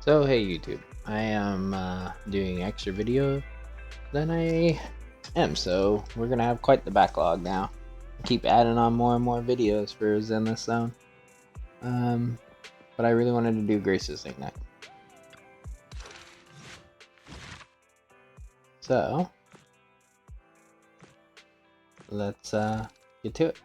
So hey YouTube, I am doing extra video than I am, so we're gonna have quite the backlog now. Keep adding on more and more videos for Zenless Zone. Um, but I really wanted to do Grace's thing next. So let's get to it.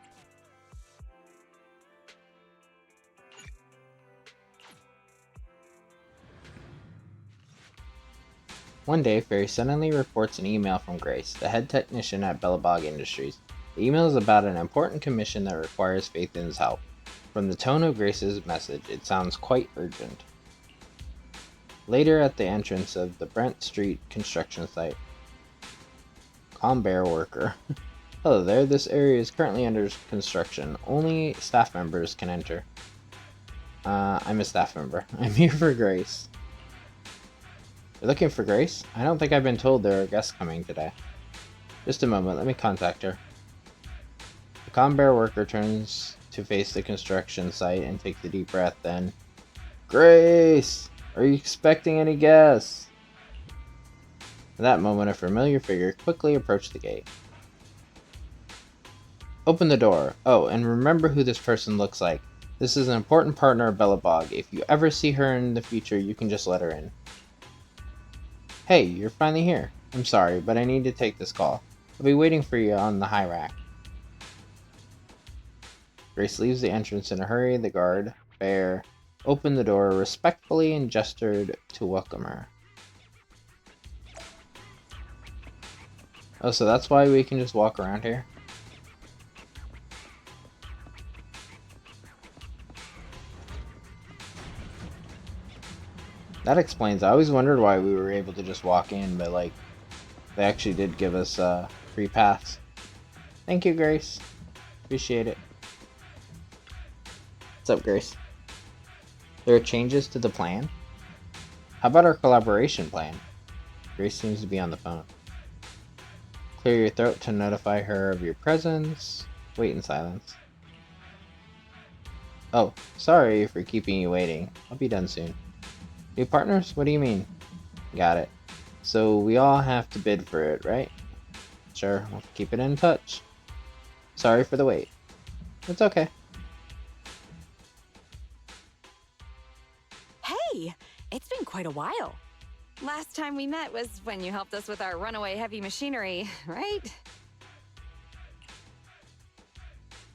One day, Ferry suddenly reports an email from Grace, the head technician at Bellabog Industries. The email is about an important commission that requires Faithin's help. From the tone of Grace's message, it sounds quite urgent. Later at the entrance of the Brent Street construction site. Conveyor worker. Hello there, this area is currently under construction. Only staff members can enter. I'm a staff member. I'm here for Grace. You're looking for Grace? I don't think I've been told there are guests coming today. Just a moment, let me contact her. The conveyor worker turns to face the construction site and takes a deep breath, then... Grace! Are you expecting any guests? At that moment, a familiar figure quickly approached the gate. Open the door. Oh, and remember who this person looks like. This is an important partner of Bellabog. If you ever see her in the future, you can just let her in. Hey, you're finally here. I'm sorry, but I need to take this call. I'll be waiting for you on the high rack. Grace leaves the entrance in a hurry. The guard, Bear, opened the door respectfully and gestured to welcome her. Oh, so that's why we can just walk around here? That explains. I always wondered why we were able to just walk in, but like, they actually did give us a free pass. Thank you, Grace. Appreciate it. What's up, Grace? There are changes to the plan? How about our collaboration plan? Grace seems to be on the phone. Clear your throat to notify her of your presence. Wait in silence. Oh, sorry for keeping you waiting. I'll be done soon. New partners? What do you mean? Got it. So we all have to bid for it, right? Sure, we'll keep it in touch. Sorry for the wait. It's okay. Hey, it's been quite a while. Last time we met was when you helped us with our runaway heavy machinery, right?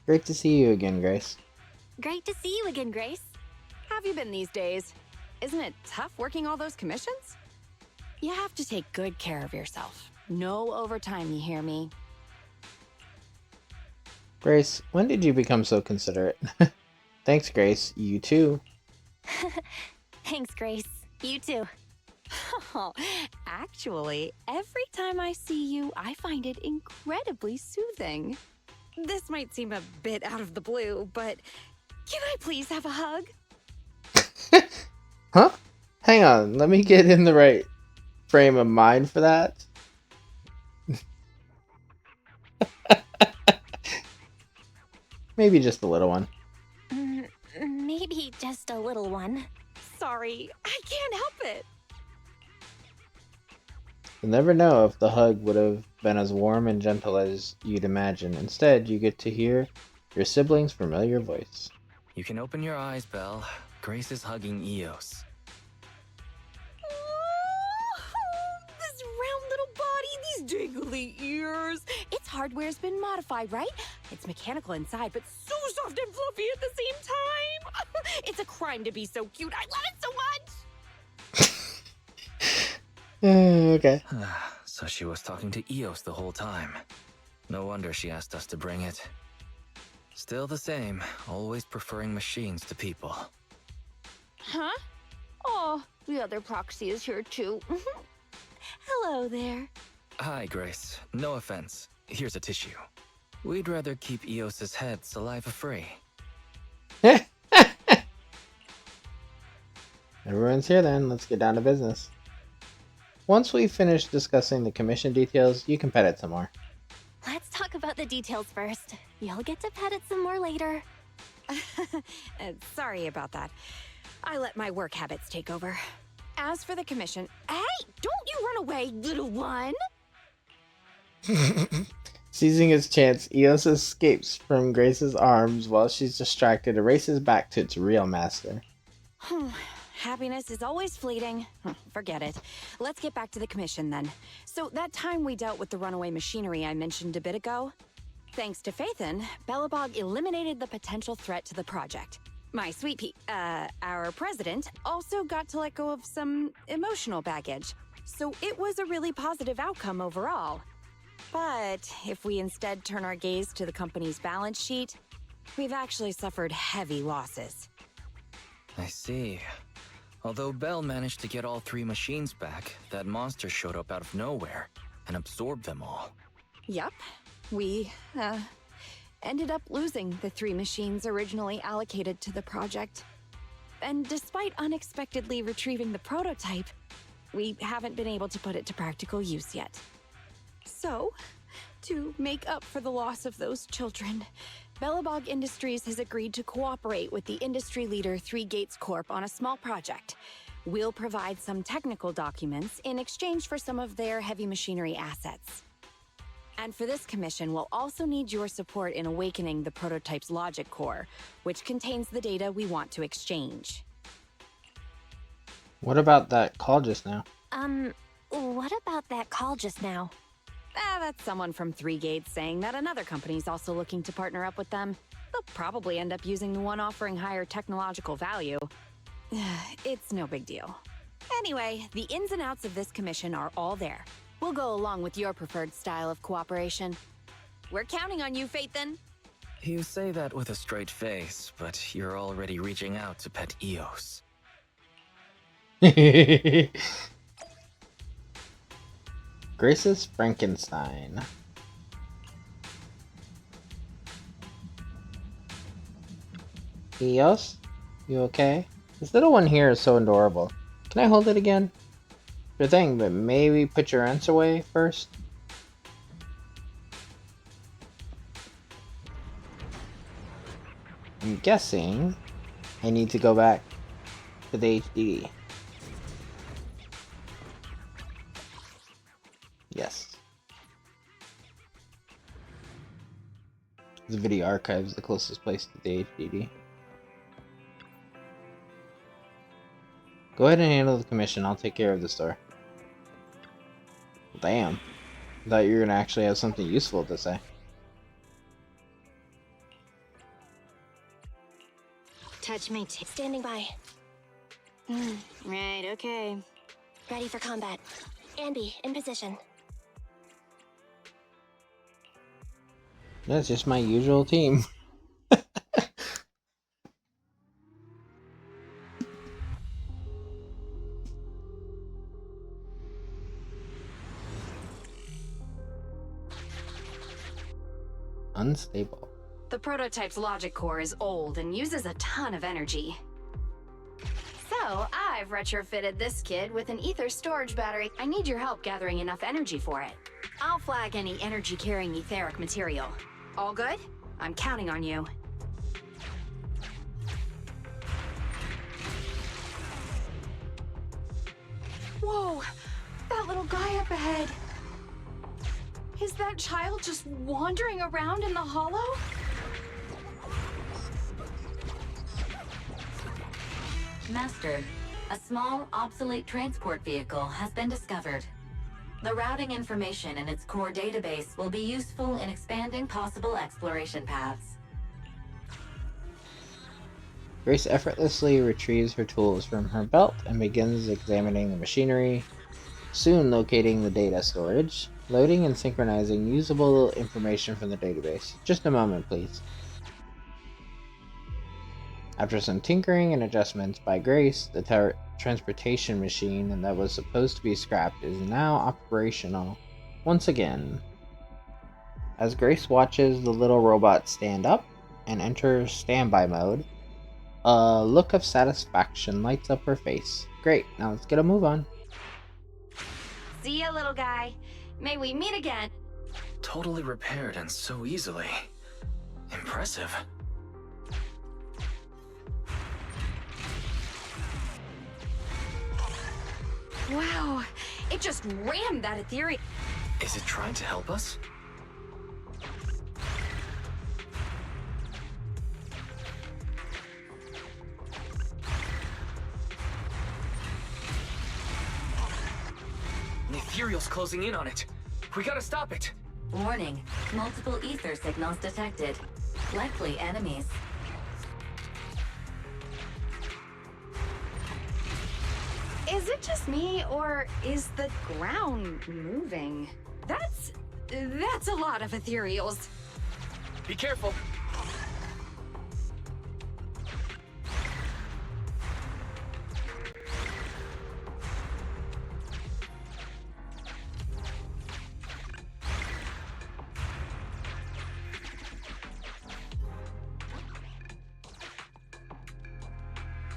Great to see you again, Grace. Great to see you again, Grace. How have you been these days? Isn't it tough working all those commissions? You have to take good care of yourself. No overtime, you hear me? Grace, when did you become so considerate? Thanks, Grace. You too. Thanks, Grace. You too. Actually, every time I see you, I find it incredibly soothing. This might seem a bit out of the blue, but can I please have a hug? Huh? Hang on, let me get in the right frame of mind for that. Maybe just a little one. Maybe just a little one. Sorry, I can't help it. You'll never know if the hug would have been as warm and gentle as you'd imagine. Instead, you get to hear your sibling's familiar voice. You can open your eyes, Belle. Grace is hugging Eos. This round little body, these dangly ears. Its hardware's been modified, right? It's mechanical inside, but so soft and fluffy at the same time. It's a crime to be so cute. I love it so much. Okay. So she was talking to Eos the whole time. No wonder she asked us to bring it. Still the same, always preferring machines to people. Huh? Oh, the other proxy is here too. Hello there. Hi, Grace. No offense. Here's a tissue. We'd rather keep Eos's head saliva-free. Everyone's here then. Let's get down to business. Once we've finished discussing the commission details, you can pet it some more. Let's talk about the details first. You'll get to pet it some more later. Sorry about that. I let my work habits take over. As for the commission, hey, don't you run away, little one! Seizing his chance, Eos escapes from Grace's arms while she's distracted and races back to its real master. Happiness is always fleeting. Forget it. Let's get back to the commission then. So that time we dealt with the runaway machinery I mentioned a bit ago, thanks to Phaethon, Belobog eliminated the potential threat to the project. My sweet our president, also got to let go of some emotional baggage. So it was a really positive outcome overall. But if we instead turn our gaze to the company's balance sheet, we've actually suffered heavy losses. I see. Although Bell managed to get all 3 machines back, that monster showed up out of nowhere and absorbed them all. Yup. We, ended up losing the 3 machines originally allocated to the project. And despite unexpectedly retrieving the prototype, we haven't been able to put it to practical use yet. So, to make up for the loss of those children, Belobog Industries has agreed to cooperate with the industry leader 3 Gates Corp on a small project. We'll provide some technical documents in exchange for some of their heavy machinery assets. And for this commission, we'll also need your support in awakening the prototype's logic core, which contains the data we want to exchange. What about that call just now? What about that call just now? That's someone from 3 Gates saying that another company's also looking to partner up with them. They'll probably end up using the one offering higher technological value. It's no big deal. Anyway, the ins and outs of this commission are all there. We'll go along with your preferred style of cooperation. We're counting on you, Phaethon. You say that with a straight face, but you're already reaching out to pet Eos. Grace's Frankenstein. Eos? You okay? This little one here is so adorable. Can I hold it again? Sure thing, but maybe put your ants away first? I'm guessing I need to go back to the HDD. Yes. The video archive is the closest place to the HDD. Go ahead and handle the commission. I'll take care of the store. Damn. I thought you were gonna actually have something useful to say. Touch me too. Standing by. Right, okay. Ready for combat. Andy, in position. That's just my usual team. Unstable. The prototype's logic core is old and uses a ton of energy. So, I've retrofitted this kid with an ether storage battery. I need your help gathering enough energy for it. I'll flag any energy-carrying etheric material. All good? I'm counting on you. Whoa! That little guy up ahead! Is that child just wandering around in the hollow? Master, a small, obsolete transport vehicle has been discovered. The routing information in its core database will be useful in expanding possible exploration paths. Grace effortlessly retrieves her tools from her belt and begins examining the machinery, soon locating the data storage, loading and synchronizing usable information from the database. Just a moment, please. After some tinkering and adjustments by Grace, the transportation machine that was supposed to be scrapped is now operational once again. As Grace watches the little robot stand up and enter standby mode, a look of satisfaction lights up her face. Great, now let's get a move on. See ya, little guy. May we meet again. Totally repaired and so easily. Impressive. Wow, it just rammed that ethereal. Is it trying to help us? The ethereal's closing in on it. We gotta stop it. Warning, multiple ether signals detected. Likely enemies. Is it just me, or is the ground moving? That's a lot of ethereals. Be careful.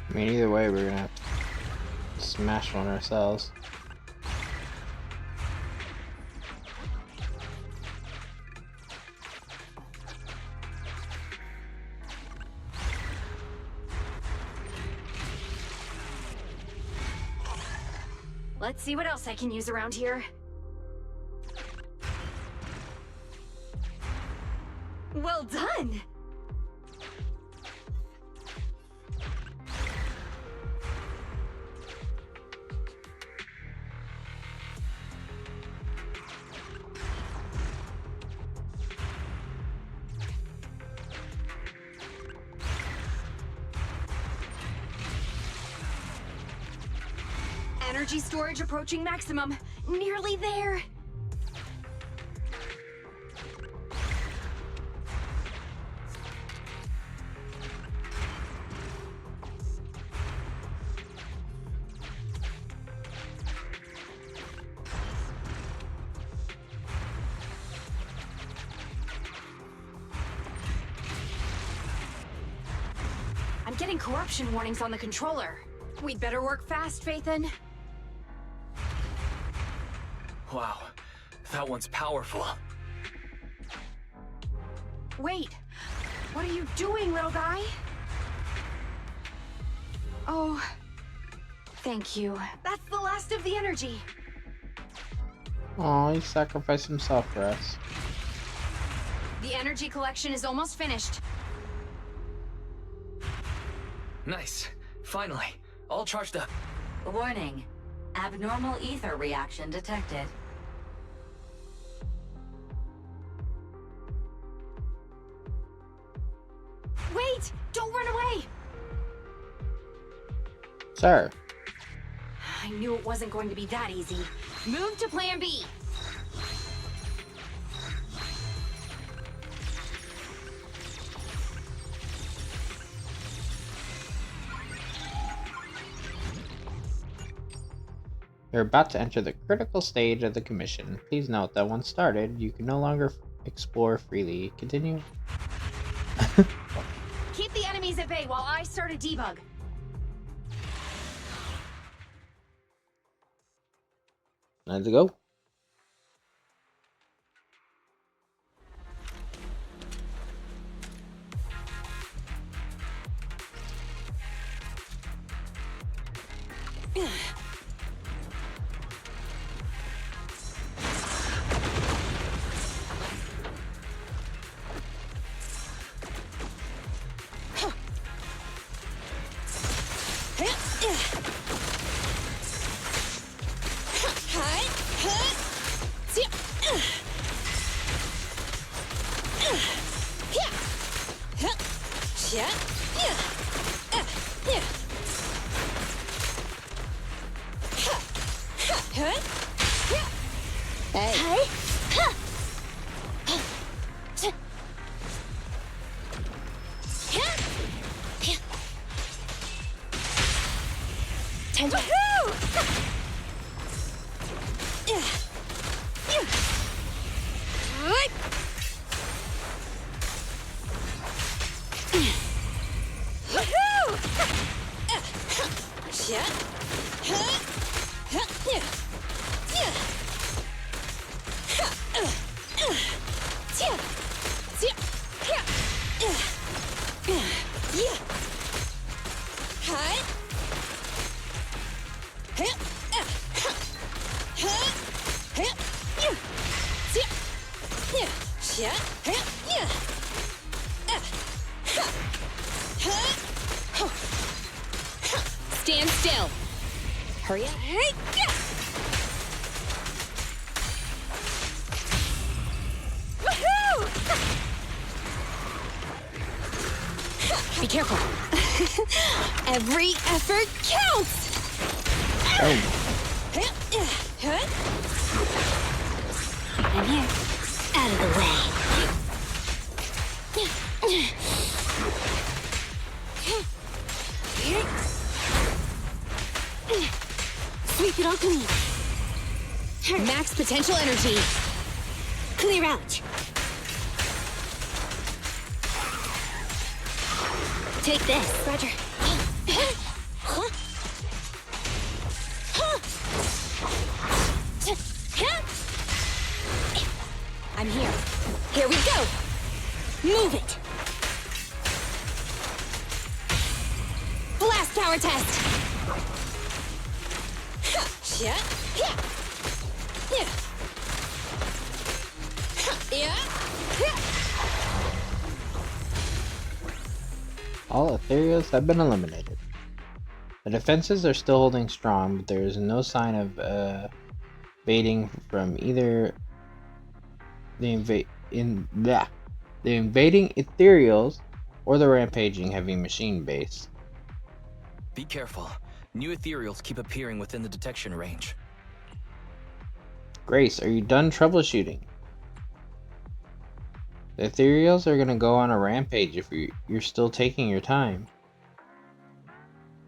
I mean, either way, we're gonna have to smash one ourselves. Let's see what else I can use around here. Well done! Energy storage approaching maximum. Nearly there. I'm getting corruption warnings on the controller. We'd better work fast, Phaethon. Wow, that one's powerful. Wait, what are you doing, little guy? Oh, thank you. That's the last of the energy. Aw, he sacrificed himself for us. The energy collection is almost finished. Nice. Finally. All charged up. Warning, abnormal ether reaction detected. Wait! Don't run away! Sir. I knew it wasn't going to be that easy. Move to plan B. You're about to enter the critical stage of the commission. Please note that once started, you can no longer explore freely. Continue. Keep the enemies at bay while I start a debug. Let's go. Stand still. Hurry up. Woohoo! Be careful. Every effort counts. Oh, I'm here. Out of the way. Sweep it all clean. Max potential energy. Clear out. Take this. Roger. I'm here. Here we go. Move it. Blast power test. all ethereals have been eliminated. The defenses are still holding strong, but there is no sign of evading from either the invading ethereals or the rampaging heavy machine base. Be careful. New ethereals keep appearing within the detection range. Grace, are you done troubleshooting? The ethereals are gonna go on a rampage if you're still taking your time.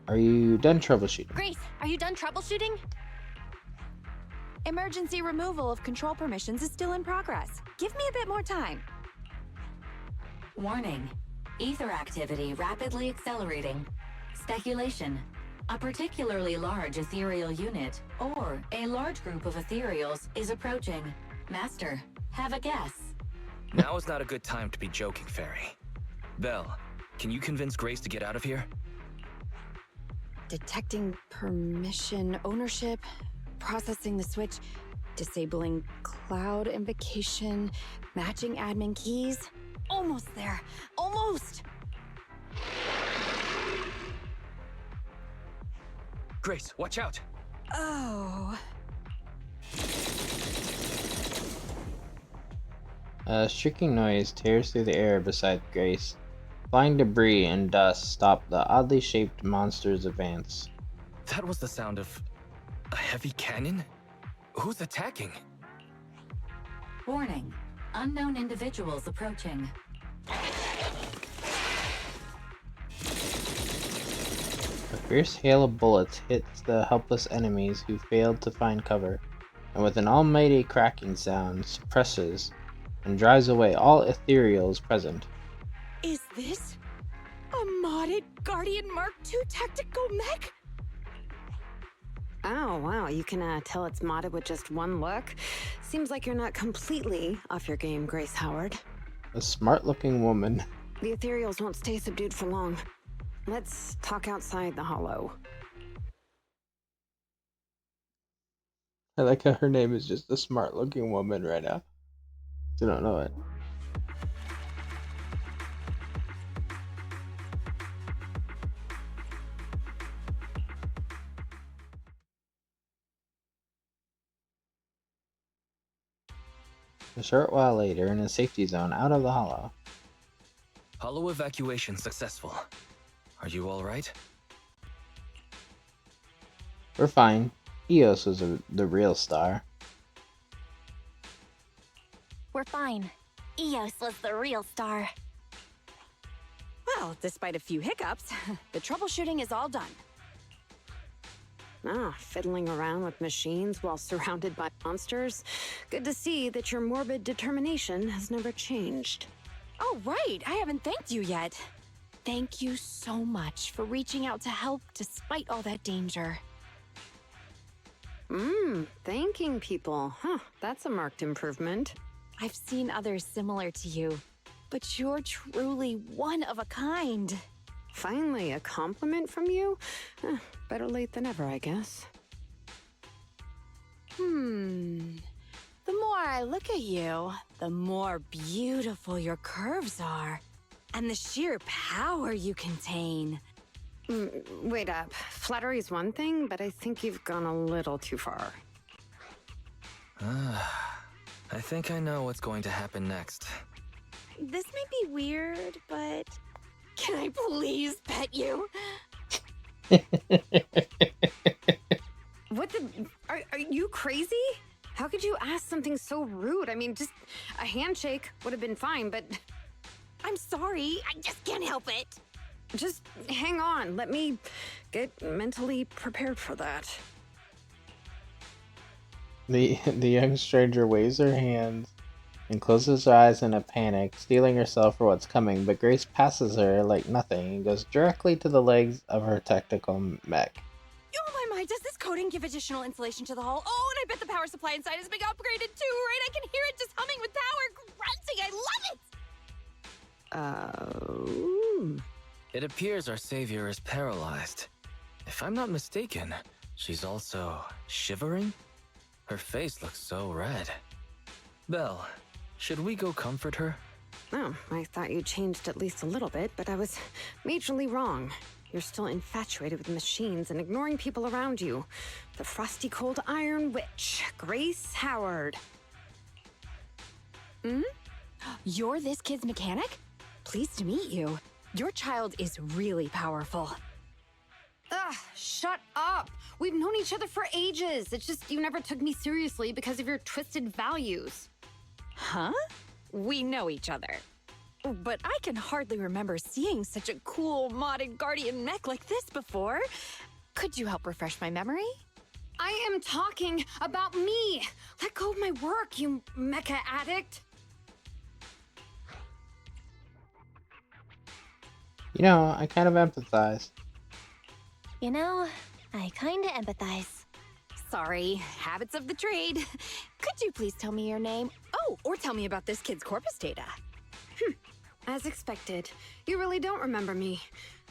Are you done troubleshooting? Grace, are you done troubleshooting? Emergency removal of control permissions is still in progress. Give me a bit more time. Warning. Ether activity rapidly accelerating. Speculation. A particularly large ethereal unit, or a large group of ethereals, is approaching. Master, have a guess. Now is not a good time to be joking, Fairy. Belle, can you convince Grace to get out of here? Detecting permission ownership, processing the switch, disabling cloud invocation, matching admin keys. Almost there. Almost! Grace, watch out! Oh. A shrieking noise tears through the air beside Grace. Flying debris and dust stop the oddly shaped monster's advance. That was the sound of a heavy cannon? Who's attacking? Warning. Unknown individuals approaching. A fierce hail of bullets hits the helpless enemies who failed to find cover, and with an almighty cracking sound, suppresses and drives away all ethereals present. Is this a modded Guardian Mark II tactical mech? Oh, wow, you can tell it's modded with just one look. Seems like you're not completely off your game, Grace Howard. A smart-looking woman. The ethereals won't stay subdued for long. Let's talk outside the hollow. I like how her name is just a smart-looking woman right now. You don't know it. A short while later, in a safety zone out of the hollow. Hollow evacuation successful. Are you alright? We're fine. Eos was the real star. We're fine. Eos was the real star. Well, despite a few hiccups, the troubleshooting is all done. Ah, fiddling around with machines while surrounded by monsters. Good to see that your morbid determination has never changed. Oh, right. I haven't thanked you yet. Thank you so much for reaching out to help despite all that danger. Thanking people. Huh, that's a marked improvement. I've seen others similar to you, but you're truly one of a kind. Finally, a compliment from you? Better late than ever, I guess. The more I look at you, the more beautiful your curves are. And the sheer power you contain. Wait up. Flattery's one thing, but I think you've gone a little too far. I think I know what's going to happen next. This might be weird, but can I please pet you? What the? Are you crazy? How could you ask something so rude? I mean, just a handshake would have been fine, but I'm sorry, I just can't help it. just hang on. Let me get mentally prepared for that. The young stranger waves her hands and closes her eyes in a panic, steeling herself for what's coming, but Grace passes her like nothing and goes directly to the legs of her tactical mech. Oh my, does this coating give additional insulation to the hull? Oh, and I bet the power supply inside has been upgraded too, right? I can hear it just humming with power, grunting, I love it! It appears our savior is paralyzed. If I'm not mistaken, she's also shivering? Her face looks so red. Belle, should we go comfort her? Oh, I thought you changed at least a little bit, but I was majorly wrong. You're still infatuated with machines and ignoring people around you. The frosty cold iron witch, Grace Howard. You're this kid's mechanic? Pleased to meet you. Your child is really powerful. Ugh, shut up! We've known each other for ages. It's just you never took me seriously because of your twisted values. Huh? We know each other. But I can hardly remember seeing such a cool modded guardian mech like this before. Could you help refresh my memory? I am talking about me! Let go of my work, you mecha addict! You know, I kind of empathize. You know, I kinda empathize. Sorry, habits of the trade. Could you please tell me your name? Oh, or tell me about this kid's corpus data. As expected, you really don't remember me.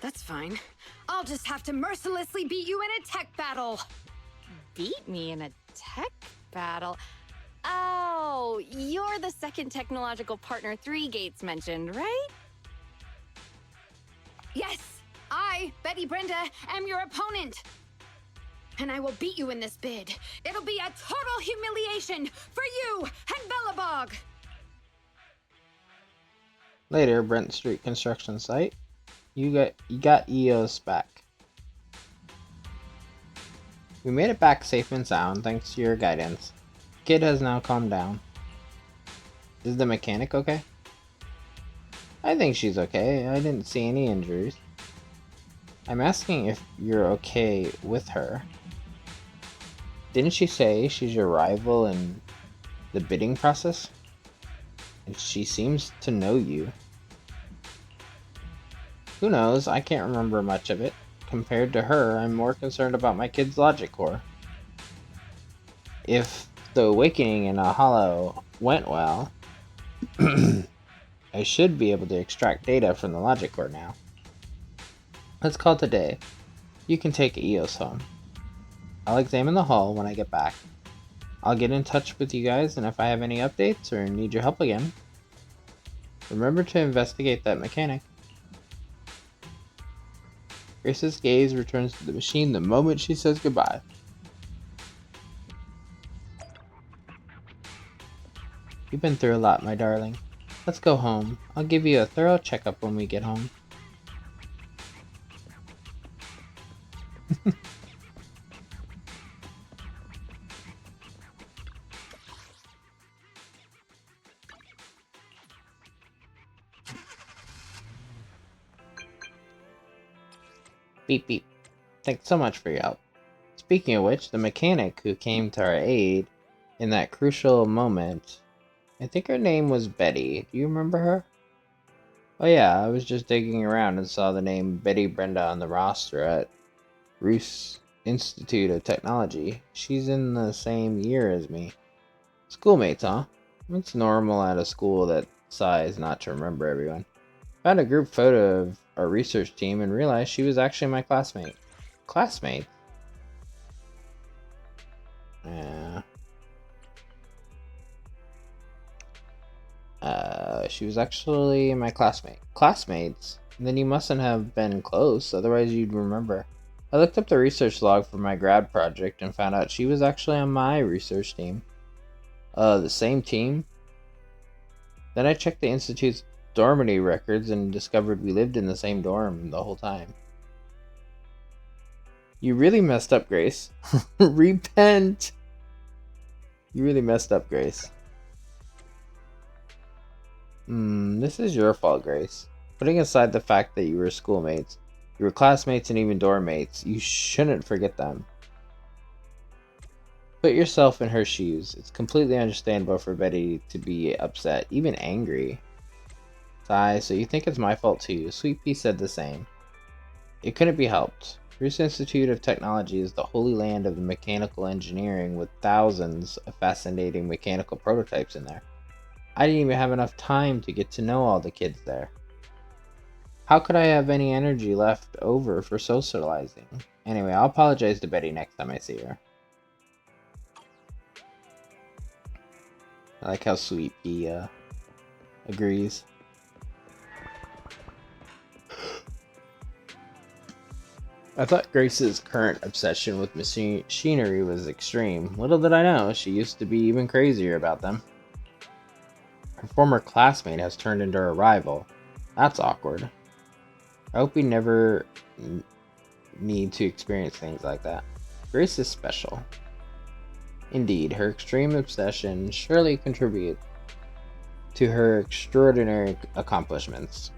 That's fine. I'll just have to mercilessly beat you in a tech battle! Beat me in a tech battle? Oh, you're the second technological partner 3 Gates mentioned, right? Yes! I, Betty Brenda, am your opponent! And I will beat you in this bid. It'll be a total humiliation for you and Bellabog! Later, Brent Street construction site. You got EOS back. We made it back safe and sound thanks to your guidance. Kid has now calmed down. Is the mechanic okay? I think she's okay. I didn't see any injuries. I'm asking if you're okay with her. Didn't she say she's your rival in the bidding process? And she seems to know you. Who knows? I can't remember much of it. Compared to her, I'm more concerned about my kid's logic core. If the awakening in a hollow went well, I should be able to extract data from the logic core now. Let's call it a day. You can take EOS home. I'll examine the hull when I get back. I'll get in touch with you guys, and if I have any updates or need your help again, remember to investigate that mechanic. Grace's gaze returns to the machine the moment she says goodbye. You've been through a lot, my darling. Let's go home. I'll give you a thorough checkup when we get home. Beep beep. Thanks so much for your help. Speaking of which, the mechanic who came to our aid in that crucial moment, I think her name was Betty. Do you remember her? Oh yeah, I was just digging around and saw the name Betty Brenda on the roster at Roos Institute of Technology. She's in the same year as me. Schoolmates, huh? It's normal at a school that size not to remember everyone. Found a group photo of our research team and realized she was actually my classmate. Classmate? Yeah. she was actually my classmate. Classmates? Then you mustn't have been close, otherwise you'd remember. I looked up the research log for my grad project and found out she was actually on my research team. The same team? Then I checked the Institute's dormitory records and discovered we lived in the same dorm the whole time. You really messed up, Grace. Repent! You really messed up, Grace. This is your fault, Grace. Putting aside the fact that you were schoolmates, you were classmates and even dorm mates, you shouldn't forget them. Put yourself in her shoes. It's completely understandable for Betty to be upset, even angry. Sigh, so you think it's my fault too. Sweet Pea said the same. It couldn't be helped. Bruce Institute of Technology is the holy land of the mechanical engineering with thousands of fascinating mechanical prototypes in there. I didn't even have enough time to get to know all the kids there. How could I have any energy left over for socializing? Anyway, I'll apologize to Betty next time I see her. I like how Sweet Pea agrees. I thought Grace's current obsession with machinery was extreme. Little did I know, she used to be even crazier about them. Her former classmate has turned into her rival. That's awkward. I hope we never need to experience things like that. Grace is special. Indeed, her extreme obsession surely contributes to her extraordinary accomplishments.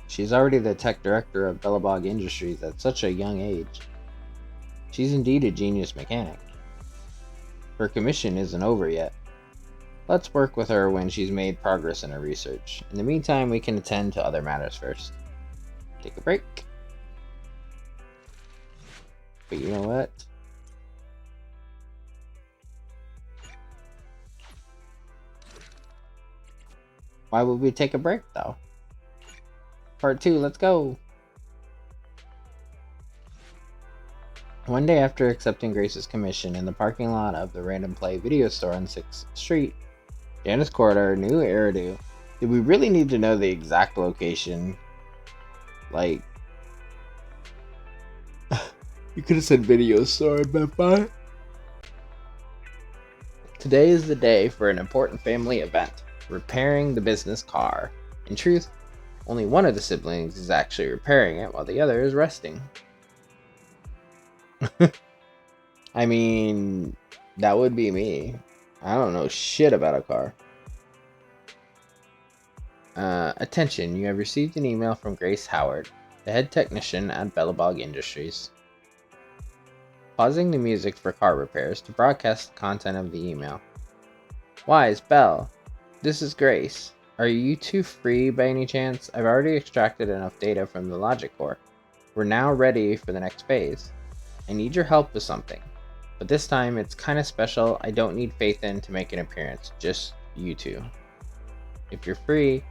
She's already the tech director of Bellabog Industries at such a young age. She's indeed a genius mechanic. Her commission isn't over yet. Let's work with her when she's made progress in her research. In the meantime, we can attend to other matters first. Take a break. But you know what? Why would we take a break, though? Part 2, let's go! One day after accepting Grace's commission in the parking lot of the Random Play video store on 6th Street, Janice Corridor, new hairdo. Did we really need to know the exact location? Like, you could have said video store, I bet by. Today is the day for an important family event, repairing the business car. In truth, only one of the siblings is actually repairing it while the other is resting. I mean, that would be me. I don't know shit about a car. Attention, you have received an email from Grace Howard, the head technician at Bellabog Industries. Pausing the music for car repairs to broadcast the content of the email. Wise, Belle, this is Grace. Are you two free by any chance? I've already extracted enough data from the logic core. We're now ready for the next phase. I need your help with something. But this time, it's kind of special. I don't need Faithin to make an appearance. Just you two. If you're free,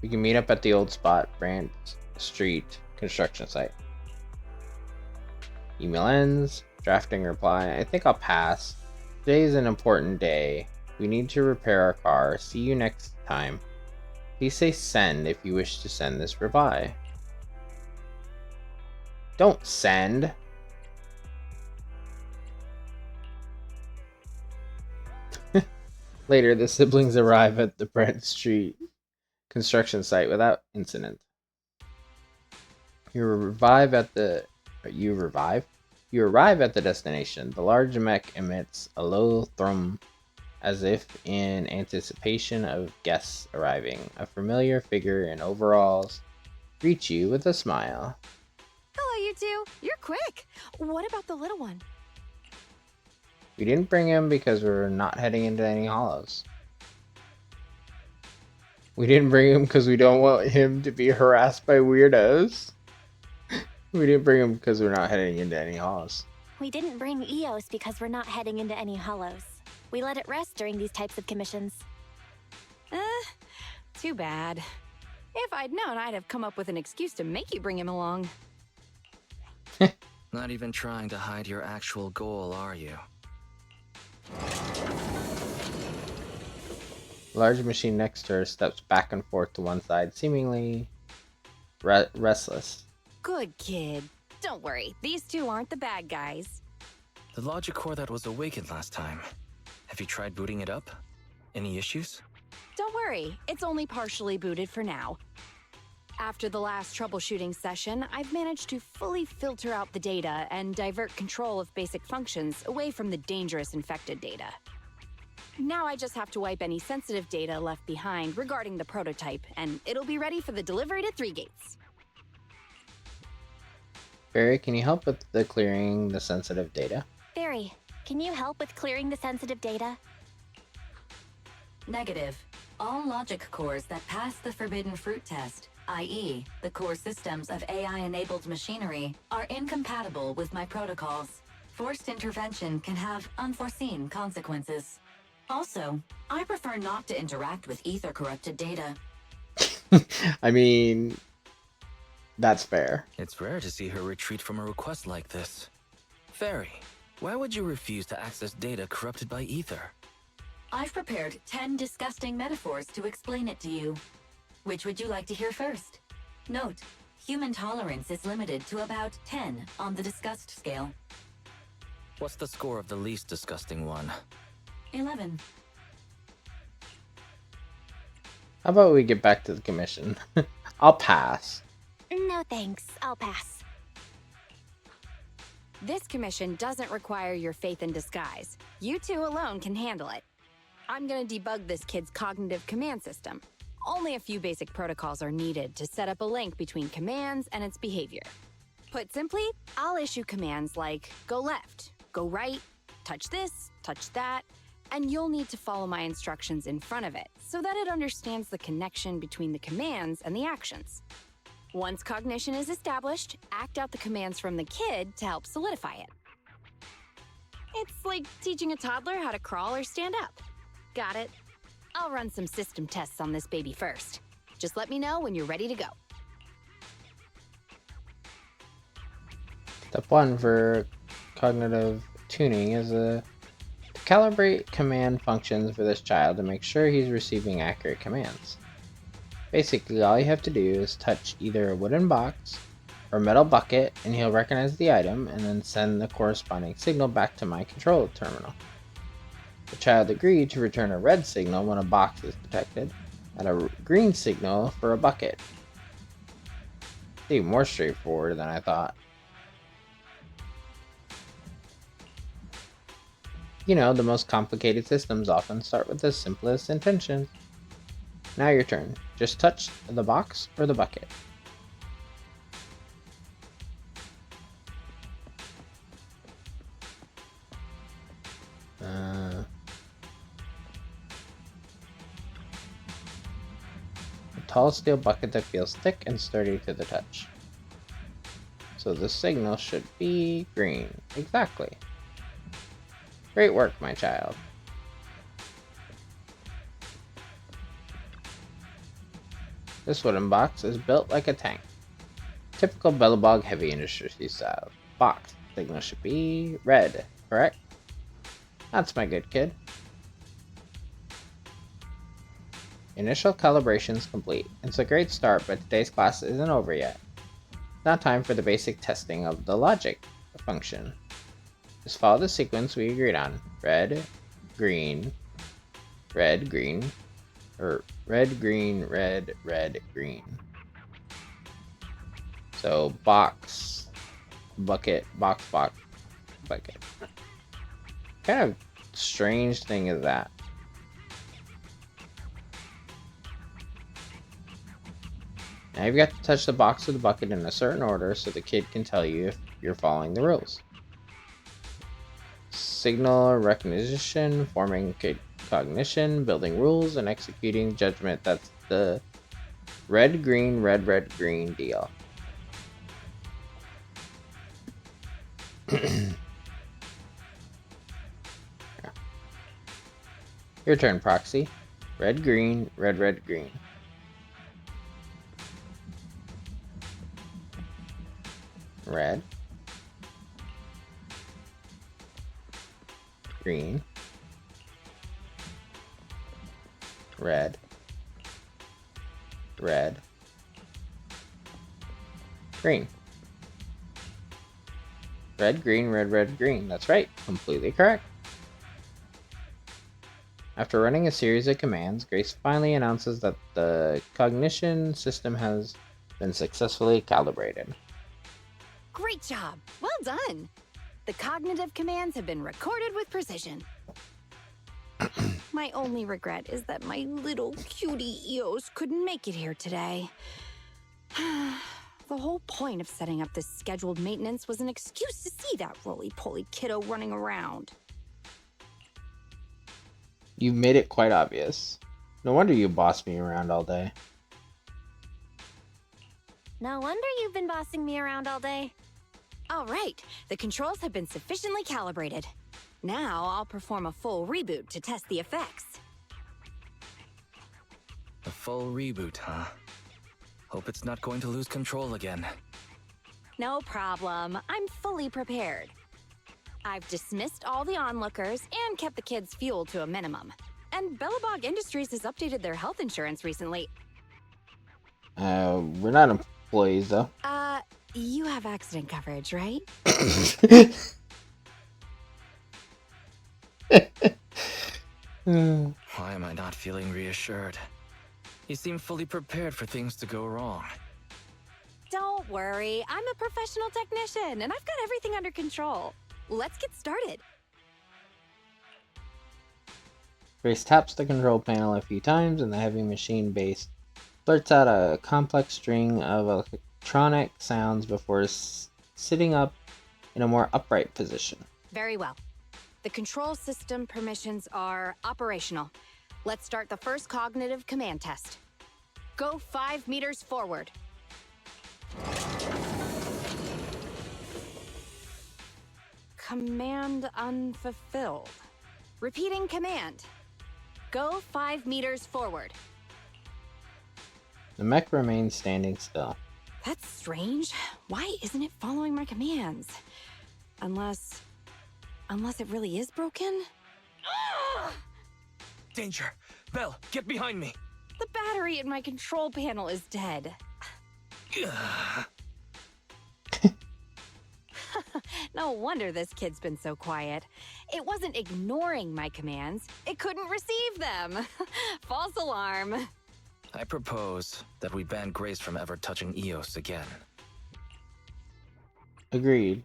we can meet up at the old spot, Brand Street construction site. Email ends. Drafting reply. I think I'll pass. Today is an important day. We need to repair our car. See you next time. Please say send if you wish to send this reply. Don't send. Later, the siblings arrive at the Brent Street construction site without incident. You arrive at the destination. The large mech emits a low thrum as if in anticipation of guests arriving. A familiar figure in overalls greets you with a smile. Hello, you two. You're quick. What about the little one? We didn't bring him because we're not heading into any hollows. We didn't bring him because we don't want him to be harassed by weirdos. We didn't bring him because we're not heading into any hollows. We didn't bring Eos because we're not heading into any hollows. We let it rest during these types of commissions. Too bad. If I'd known, I'd have come up with an excuse to make you bring him along. Not even trying to hide your actual goal, are you? The large machine next to her steps back and forth to one side, seemingly restless. Good kid. Don't worry, these two aren't the bad guys. The logic core that was awakened last time. Have you tried booting it up? Any issues? Don't worry, it's only partially booted for now. After the last troubleshooting session, I've managed to fully filter out the data and divert control of basic functions away from the dangerous infected data. Now I just have to wipe any sensitive data left behind regarding the prototype, and it'll be ready for the delivery to 3 Gates. Barry, can you help with the clearing the sensitive data? Barry, can you help with clearing the sensitive data? Negative. All logic cores that pass the forbidden fruit test, i.e., the core systems of AI-enabled machinery, are incompatible with my protocols. Forced intervention can have unforeseen consequences. Also, I prefer not to interact with ether-corrupted data. I mean, that's fair. It's rare to see her retreat from a request like this. Fairy, why would you refuse to access data corrupted by ether? I've prepared 10 disgusting metaphors to explain it to you. Which would you like to hear first? Note, human tolerance is limited to about 10 on the disgust scale. What's the score of the least disgusting one? 11. How about we get back to the commission? I'll pass. No thanks, I'll pass. This commission doesn't require your faith in disguise. You two alone can handle it. I'm gonna debug this kid's cognitive command system. Only a few basic protocols are needed to set up a link between commands and its behavior. Put simply, I'll issue commands like go left, go right, touch this, touch that, and you'll need to follow my instructions in front of it so that it understands the connection between the commands and the actions. Once cognition is established, act out the commands from the kid to help solidify it. It's like teaching a toddler how to crawl or stand up. Got it? I'll run some system tests on this baby first. Just let me know when you're ready to go. Step 1 for cognitive tuning is to calibrate command functions for this child to make sure he's receiving accurate commands. Basically, all you have to do is touch either a wooden box or metal bucket and he'll recognize the item and then send the corresponding signal back to my control terminal. The child agreed to return a red signal when a box is detected and a green signal for a bucket. It's even more straightforward than I thought. You know, the most complicated systems often start with the simplest intentions. Now your turn. Just touch the box or the bucket. A tall steel bucket that feels thick and sturdy to the touch. So the signal should be green. Exactly. Great work, my child. This wooden box is built like a tank. Typical Bellabog heavy industry style. Box. Signal should be red, correct? That's my good kid. Initial calibration's complete. It's a great start, but today's class isn't over yet. It's now time for the basic testing of the logic function. Just follow the sequence we agreed on. Red, green, red, green, or red, green, red, red, green. So box, bucket, box, box, bucket. What kind of strange thing is that? Now you've got to touch the box or the bucket in a certain order so the kid can tell you if you're following the rules. Signal recognition, forming cognition, building rules, and executing judgment. That's the red, green, red, red, green deal. Your turn, Proxy. Red, green, red, red, green. Red. Green. red, red, green. Red, green, red, red, green. That's right. Completely correct. After running a series of commands, Grace finally announces that the cognition system has been successfully calibrated. Great job. Well done. The cognitive commands have been recorded with precision. My only regret is that my little cutie Eos couldn't make it here today. The whole point of setting up this scheduled maintenance was an excuse to see that roly-poly kiddo running around. You've made it quite obvious. No wonder you bossed me around all day. No wonder you've been bossing me around all day. All right, the controls have been sufficiently calibrated. Now I'll perform a full reboot to test the effects. A full reboot, huh? Hope it's not going to lose control again. No problem. I'm fully prepared. I've dismissed all the onlookers and kept the kids' fuel to a minimum. And Bellabog Industries has updated their health insurance recently. We're not employees, though. You have accident coverage, right? Why am I not feeling reassured? You seem fully prepared for things to go wrong. Don't worry, I'm a professional technician, and I've got everything under control. Let's get started. Grace taps the control panel a few times, and the heavy machine base blurts out a complex string of electronic sounds before sitting up in a more upright position. Very well. The control system permissions are operational. Let's start the first cognitive command test. Go 5 meters forward. Command unfulfilled. Repeating command. Go 5 meters forward. The mech remains standing still. That's strange. Why isn't it following my commands? Unless it really is broken? Danger! Belle, get behind me! The battery in my control panel is dead. No wonder this kid's been so quiet. It wasn't ignoring my commands. It couldn't receive them. False alarm. I propose that we ban Grace from ever touching Eos again. Agreed.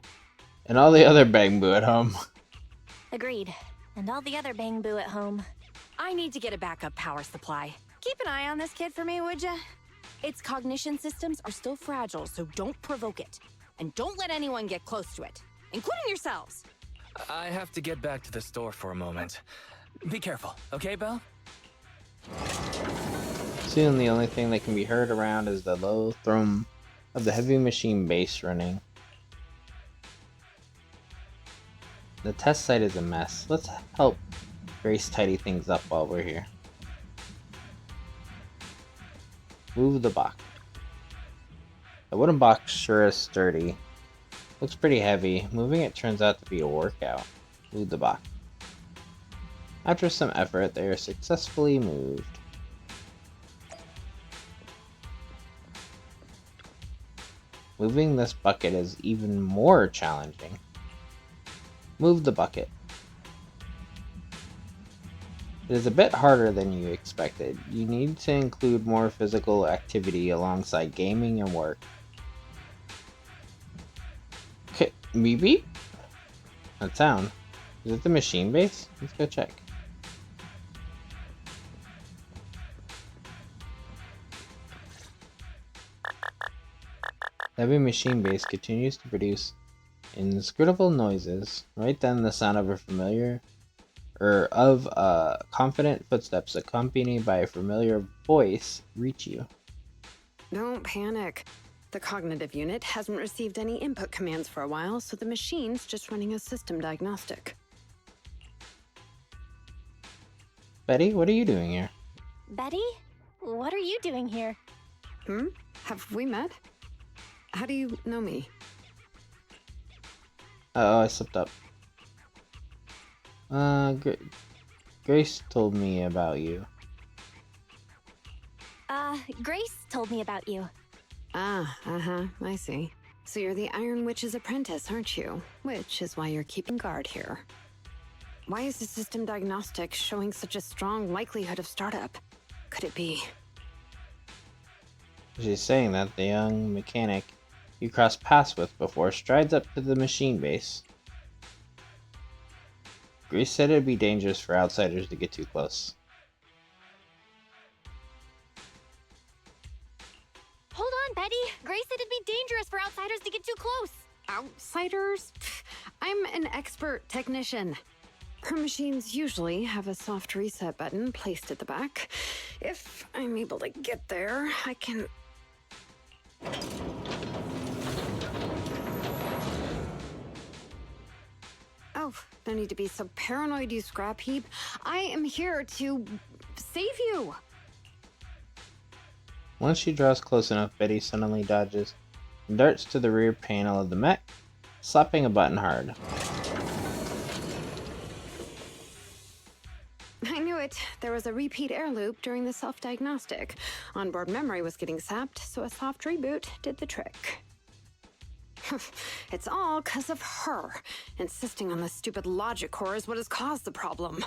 And all the other bangbu at home. Agreed. And all the other bang boo at home. I need to get a backup power supply. Keep an eye on this kid for me, would ya? Its cognition systems are still fragile, so don't provoke it. And don't let anyone get close to it, including yourselves. I have to get back to the store for a moment. Be careful, okay, Belle? Soon the only thing that can be heard around is the low thrum of the heavy machine base running. The test site is a mess. Let's help Grace tidy things up while we're here. Move the box. The wooden box sure is sturdy. Looks pretty heavy. Moving it turns out to be a workout. Move the box. After some effort, they are successfully moved. Moving this bucket is even more challenging. Move the bucket. It is a bit harder than you expected. You need to include more physical activity alongside gaming and work. Okay, beep beep? That sound. Is it the machine base? Let's go check. The heavy machine base continues to produce inscrutable noises. Right then, the sound of confident footsteps accompanied by a familiar voice reach you. Don't panic. The cognitive unit hasn't received any input commands for a while, so the machine's just running a system diagnostic. Betty, what are you doing here? Betty? What are you doing here? Have we met? How do you know me? Oh, I slipped up. Grace told me about you. Grace told me about you. Ah, uh-huh, I see. So you're the Iron Witch's apprentice, aren't you? Which is why you're keeping guard here. Why is the system diagnostic showing such a strong likelihood of startup? Could it be? She's saying that the young mechanic you crossed paths with before strides up to the machine base. Grace said it'd be dangerous for outsiders to get too close. Hold on, Betty. Grace said it'd be dangerous for outsiders to get too close. Outsiders? Pff, I'm an expert technician. Her machines usually have a soft reset button placed at the back. If I'm able to get there, I can... Oh, no need to be so paranoid, you scrap heap. I am here to save you. Once she draws close enough, Betty suddenly dodges and darts to the rear panel of the mech, slapping a button hard. I knew it. There was a repeat air loop during the self-diagnostic. Onboard memory was getting sapped, so a soft reboot did the trick. It's all because of her. Insisting on the stupid logic core is what has caused the problem.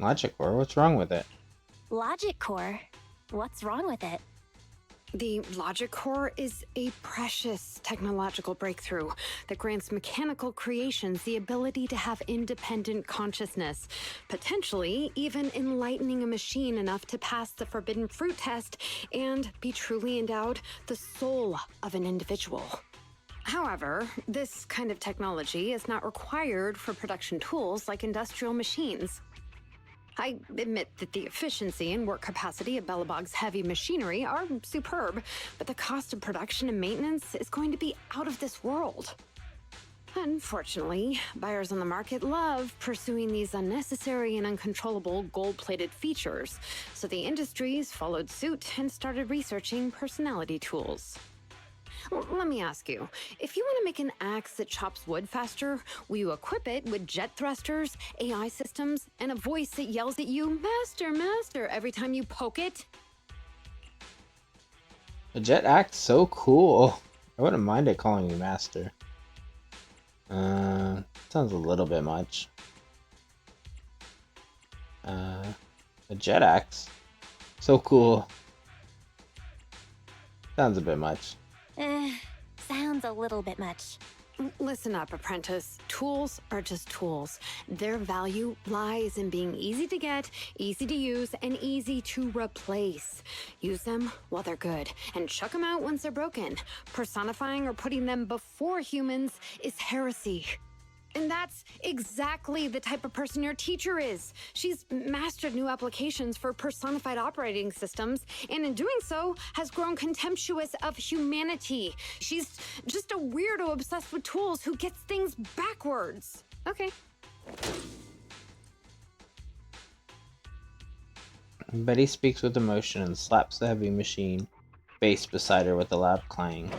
Logic core, what's wrong with it? Logic core? What's wrong with it? The logic core is a precious technological breakthrough that grants mechanical creations the ability to have independent consciousness, potentially even enlightening a machine enough to pass the forbidden fruit test and be truly endowed the soul of an individual. However, this kind of technology is not required for production tools like industrial machines. I admit that the efficiency and work capacity of Belobog's heavy machinery are superb, but the cost of production and maintenance is going to be out of this world. Unfortunately, buyers on the market love pursuing these unnecessary and uncontrollable gold-plated features, so the industries followed suit and started researching personality tools. Let me ask you, if you want to make an axe that chops wood faster, will you equip it with jet thrusters, AI systems, and a voice that yells at you, "Master, Master," every time you poke it? A jet axe? So cool. I wouldn't mind it calling me master. Sounds a little bit much. A jet axe? So cool. Sounds a bit much. Sounds a little bit much. Listen up, apprentice. Tools are just tools. Their value lies in being easy to get, easy to use, and easy to replace. Use them while they're good, and chuck them out once they're broken. Personifying or putting them before humans is heresy. And that's exactly the type of person your teacher is. She's mastered new applications for personified operating systems, and in doing so, has grown contemptuous of humanity. She's just a weirdo obsessed with tools who gets things backwards. Okay. Betty speaks with emotion and slaps the heavy machine base beside her with a loud clang.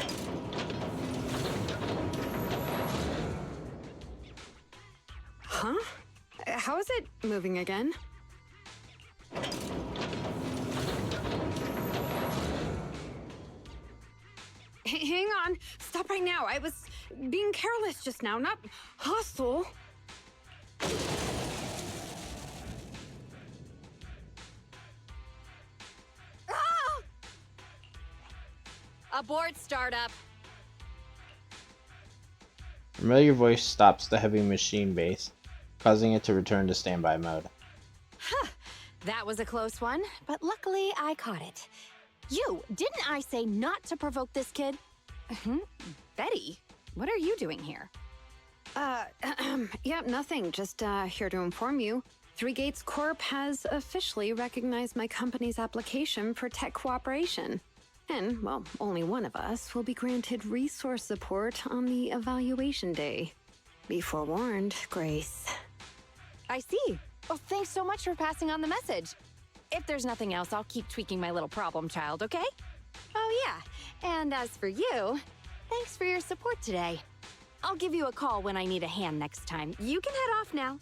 Huh? How is it moving again? Hang on. Stop right now. I was being careless just now, not hostile. Ah! Abort startup. Familiar voice stops the heavy machine base, causing it to return to standby mode. Huh. That was a close one, but luckily I caught it. Didn't I say not to provoke this kid? Betty, what are you doing here? Yeah, nothing. Just here to inform you. Three Gates Corp has officially recognized my company's application for tech cooperation. And, well, only one of us will be granted resource support on the evaluation day. Be forewarned, Grace. I see. Oh, thanks so much for passing on the message. If there's nothing else, I'll keep tweaking my little problem child, okay? Oh, yeah. And as for you, thanks for your support today. I'll give you a call when I need a hand next time. You can head off now.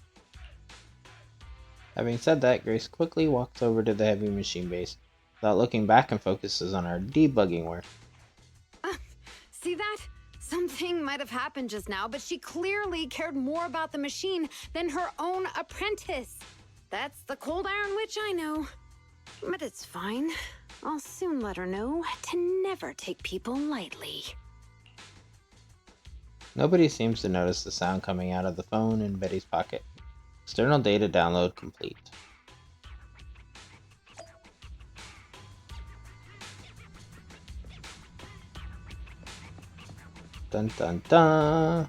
Having said that, Grace quickly walks over to the heavy machine base without looking back and focuses on her debugging work. See that? Something might have happened just now, but she clearly cared more about the machine than her own apprentice. That's the cold iron witch I know. But it's fine. I'll soon let her know to never take people lightly. Nobody seems to notice the sound coming out of the phone in Betty's pocket. External data download complete. Dun dun dun!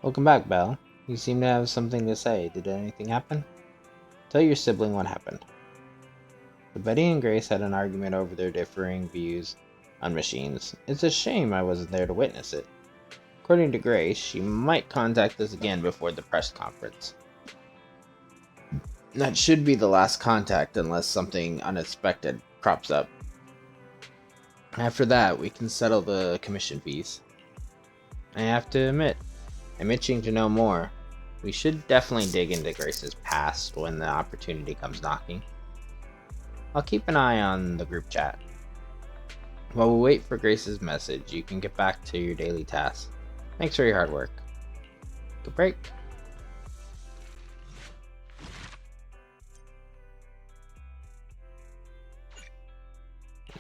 Welcome back, Belle. You seem to have something to say. Did anything happen? Tell your sibling what happened. So Betty and Grace had an argument over their differing views on machines. It's a shame I wasn't there to witness it. According to Grace, she might contact us again before the press conference. That should be the last contact unless something unexpected crops up. After that, we can settle the commission fees. I have to admit, I'm itching to know more. We should definitely dig into Grace's past when the opportunity comes knocking. I'll keep an eye on the group chat. While we wait for Grace's message, you can get back to your daily tasks. Thanks for your hard work. Good break.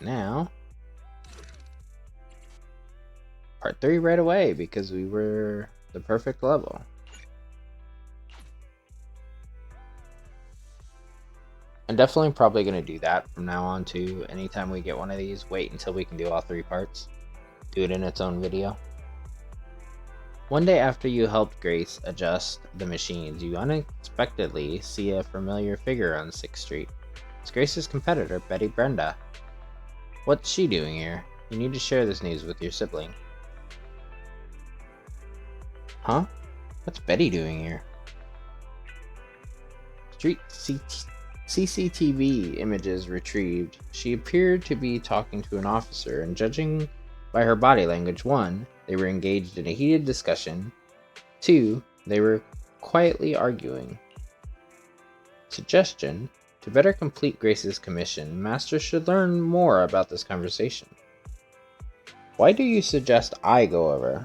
Now, part 3 right away because we were the perfect level. I'm definitely probably going to do that from now on too. Anytime we get one of these, wait until we can do all 3 parts. Do it in its own video. One day after you helped Grace adjust the machines, you unexpectedly see a familiar figure on 6th Street. It's Grace's competitor, Betty Brenda. What's she doing here? You need to share this news with your sibling. Huh? What's Betty doing here? Street CCTV images retrieved. She appeared to be talking to an officer, and judging by her body language, 1, they were engaged in a heated discussion. 2, they were quietly arguing. Suggestion: to better complete Grace's commission, Master should learn more about this conversation. Why do you suggest I go over?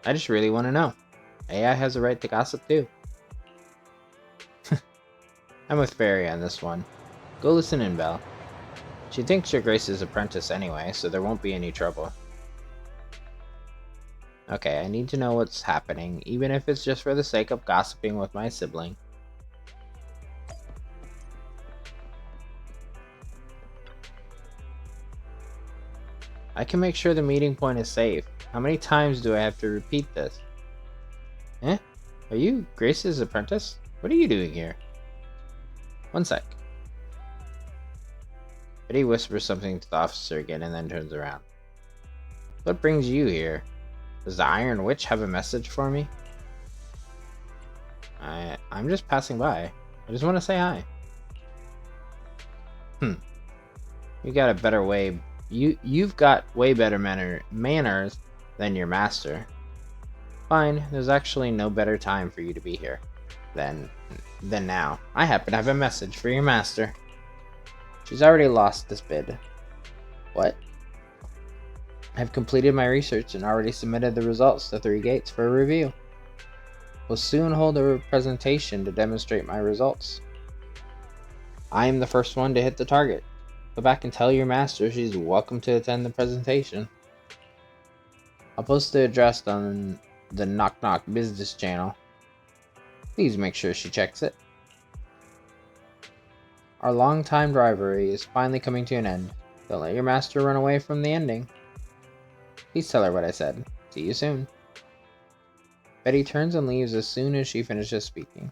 I just really want to know. AI has a right to gossip too. I'm with Barry on this one. Go listen in, Belle. She thinks you're Grace's apprentice anyway, so there won't be any trouble. Okay, I need to know what's happening, even if it's just for the sake of gossiping with my sibling. I can make sure the meeting point is safe. How many times do I have to repeat this? Eh? Are you Grace's apprentice? What are you doing here? One sec. Betty whispers something to the officer again and then turns around. What brings you here? Does the Iron Witch have a message for me? I'm just passing by. I just want to say hi. You got a better way. You've got way better manners than your master. Fine, there's actually no better time for you to be here than now. I happen to have a message for your master. She's already lost this bid. What? I've completed my research and already submitted the results to 3 Gates for a review. We'll soon hold a presentation to demonstrate my results. I am the first one to hit the target. Go back and tell your master she's welcome to attend the presentation. I'll post the address on the Knock Knock business channel. Please make sure she checks it. Our long-time rivalry is finally coming to an end. Don't let your master run away from the ending. Please tell her what I said. See you soon. Betty turns and leaves as soon as she finishes speaking.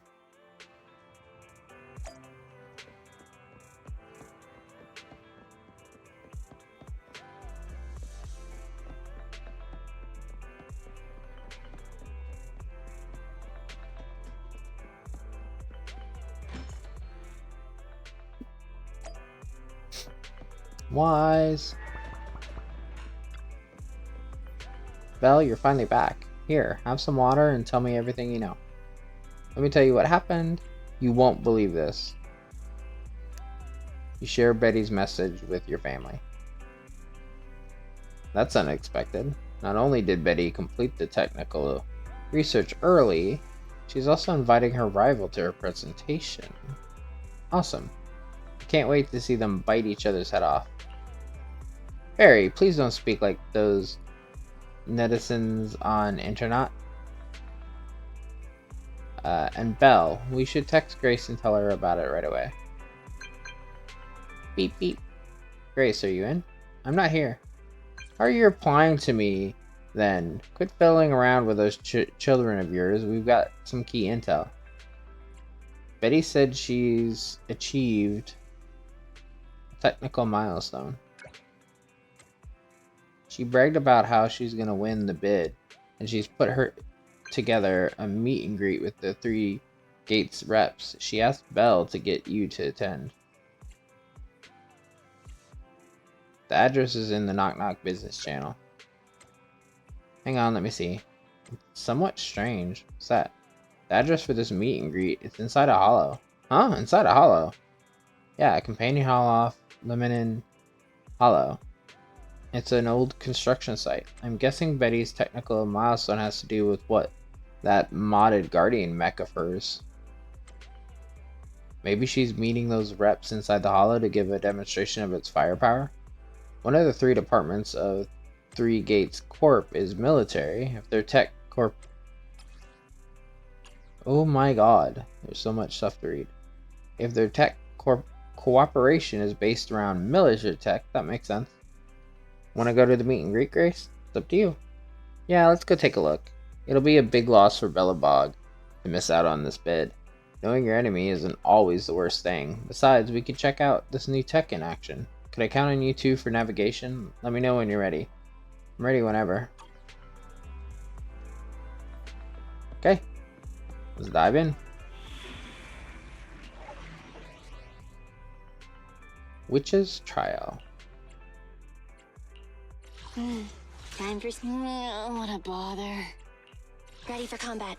Wise. Belle, you're finally back. Here, have some water and tell me everything you know. Let me tell you what happened. You won't believe this. You share Betty's message with your family. That's unexpected. Not only did Betty complete the technical research early, she's also inviting her rival to her presentation. Awesome. I can't wait to see them bite each other's head off. Barry, please don't speak like those netizens on internet. And Belle, we should text Grace and tell her about it right away. Beep beep. Grace, are you in? I'm not here. How are you replying to me then? Quit fiddling around with those children of yours. We've got some key intel. Betty said she's achieved a technical milestone. She bragged about how she's going to win the bid, and she's put her together a meet and greet with the 3 Gates reps. She asked Belle to get you to attend. The address is in the Knock Knock business channel. Hang on, let me see. It's somewhat strange. What's that? The address for this meet and greet is inside a hollow. Huh? Inside a hollow? Yeah, Companion Hollow, Lemon Hollow. It's an old construction site. I'm guessing Betty's technical milestone has to do with what? That modded Guardian mech of hers. Maybe she's meeting those reps inside the hollow to give a demonstration of its firepower? One of the 3 departments of 3 Gates Corp is military. If their tech corp... Oh my god, there's so much stuff to read. If their tech corp cooperation is based around military tech, that makes sense. Want to go to the meet and greet, Grace? It's up to you. Yeah, let's go take a look. It'll be a big loss for Bellabog to miss out on this bid. Knowing your enemy isn't always the worst thing. Besides, we could check out this new tech in action. Could I count on you 2 for navigation? Let me know when you're ready. I'm ready whenever. Okay, let's dive in. Witch's Trial. Time for what a bother. Ready for combat.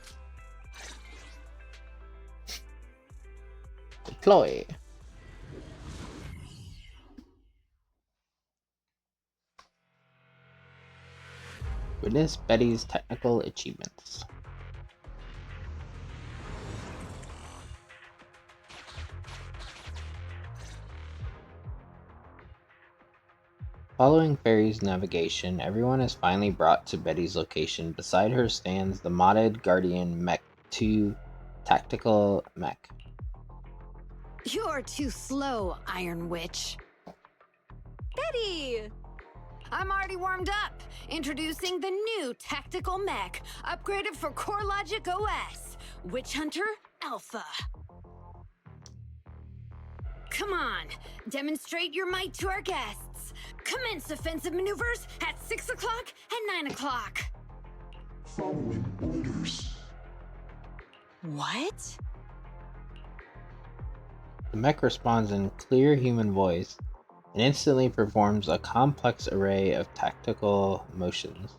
Deploy. Witness Betty's technical achievements. Following Barry's navigation, everyone is finally brought to Betty's location. Beside her stands the modded Guardian Mech 2 tactical mech. You're too slow, Iron Witch. Betty! I'm already warmed up. Introducing the new tactical mech, upgraded for CoreLogic OS, Witch Hunter Alpha. Come on, demonstrate your might to our guests. Commence offensive maneuvers at 6 o'clock and 9 o'clock. Following orders. What? The mech responds in clear human voice and instantly performs a complex array of tactical motions.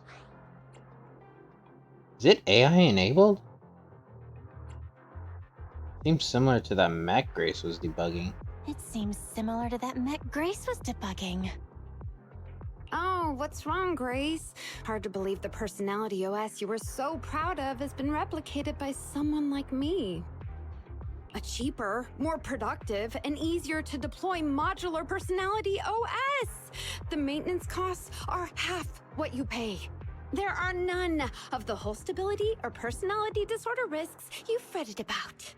Is it AI enabled? Seems similar to that mech Grace was debugging. It seems similar to that mech Grace was debugging. Oh, what's wrong, Grace? Hard to believe the personality OS you were so proud of has been replicated by someone like me. A cheaper, more productive, and easier to deploy modular personality OS. The maintenance costs are half what you pay. There are none of the whole stability or personality disorder risks you fretted about.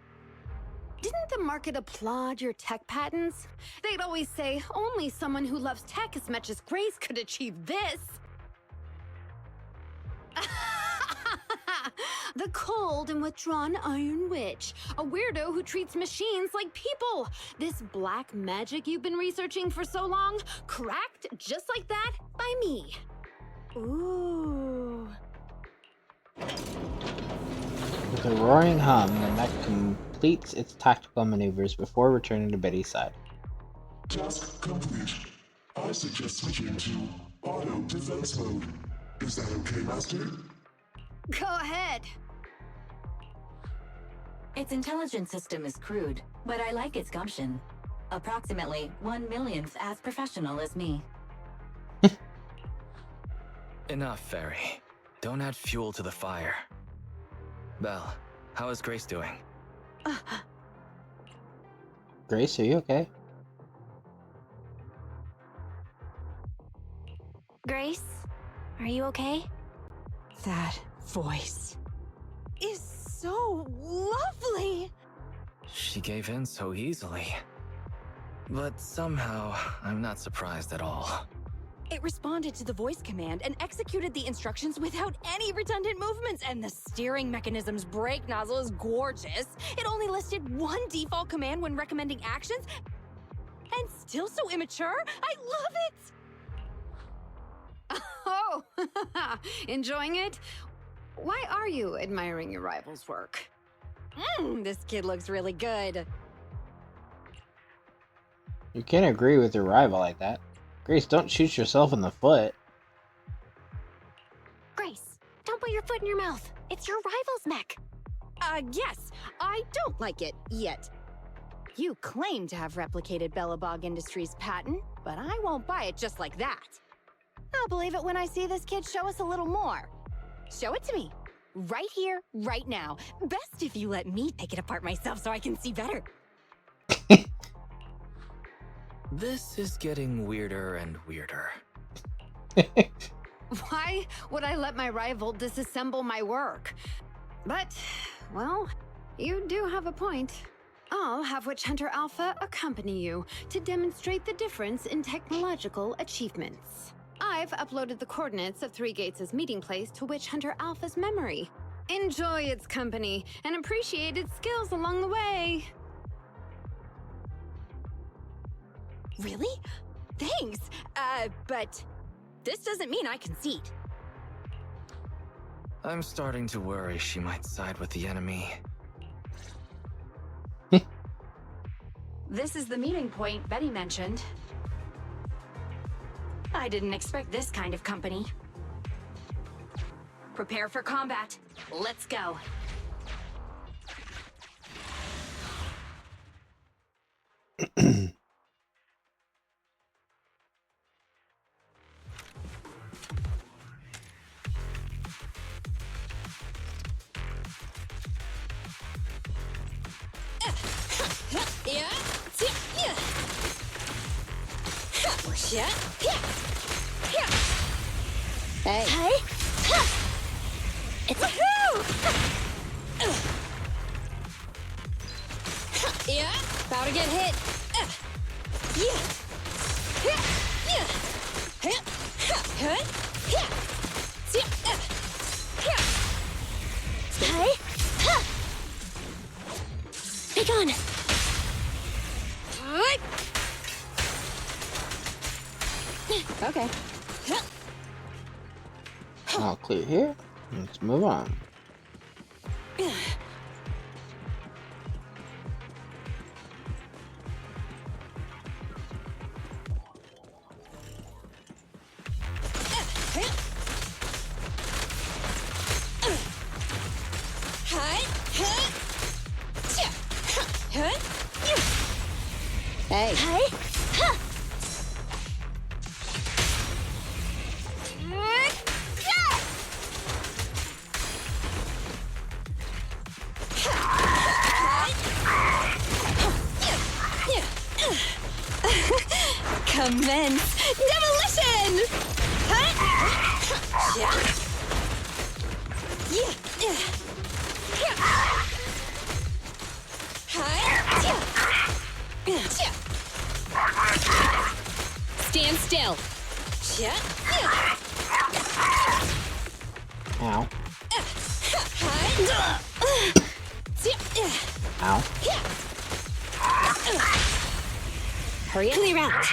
Didn't the market applaud your tech patents? They'd always say only someone who loves tech as much as Grace could achieve this. The cold and withdrawn Iron Witch, a weirdo who treats machines like people. This black magic you've been researching for so long, cracked just like that by me. Ooh. With a roaring hum, the mech completes its tactical maneuvers before returning to Betty's side. Task complete. I suggest switching to auto defense mode. Is that okay, Master? Go ahead. Its intelligence system is crude, but I like its gumption. Approximately 1/1,000th as professional as me. Enough, Fairy. Don't add fuel to the fire. Belle, how is Grace doing? Grace, are you okay? Grace, are you okay? That voice is so lovely. She gave in so easily. But somehow, I'm not surprised at all. It responded to the voice command and executed the instructions without any redundant movements, and the steering mechanism's brake nozzle is gorgeous. It only listed one default command when recommending actions, and still so immature. I love it! Oh, enjoying it? Why are you admiring your rival's work? This kid looks really good. You can't agree with your rival like that. Grace, don't shoot yourself in the foot. Grace, don't put your foot in your mouth. It's your rival's mech. Yes, I don't like it yet. You claim to have replicated Bellabog Industries' patent, but I won't buy it just like that. I'll believe it when I see this kid show us a little more. Show it to me. Right here, right now. Best if you let me take it apart myself so I can see better. This is getting weirder and weirder. Why would I let my rival disassemble my work? But, well, you do have a point. I'll have Witch Hunter Alpha accompany you to demonstrate the difference in technological achievements. I've uploaded the coordinates of Three Gates' meeting place to Witch Hunter Alpha's memory. Enjoy its company and appreciate its skills along the way. Really? Thanks. But this doesn't mean I concede. I'm starting to worry she might side with the enemy. This is the meeting point Betty mentioned. I didn't expect this kind of company. Prepare for combat. Let's go. Hey. Hey? It's Yeah, about to get hit. Hey? Be gone. Okay. All clear here. Let's move on. Hey. Hey? Commence demolition! Stand still. Ow. Ow. Hurry up. Clear out.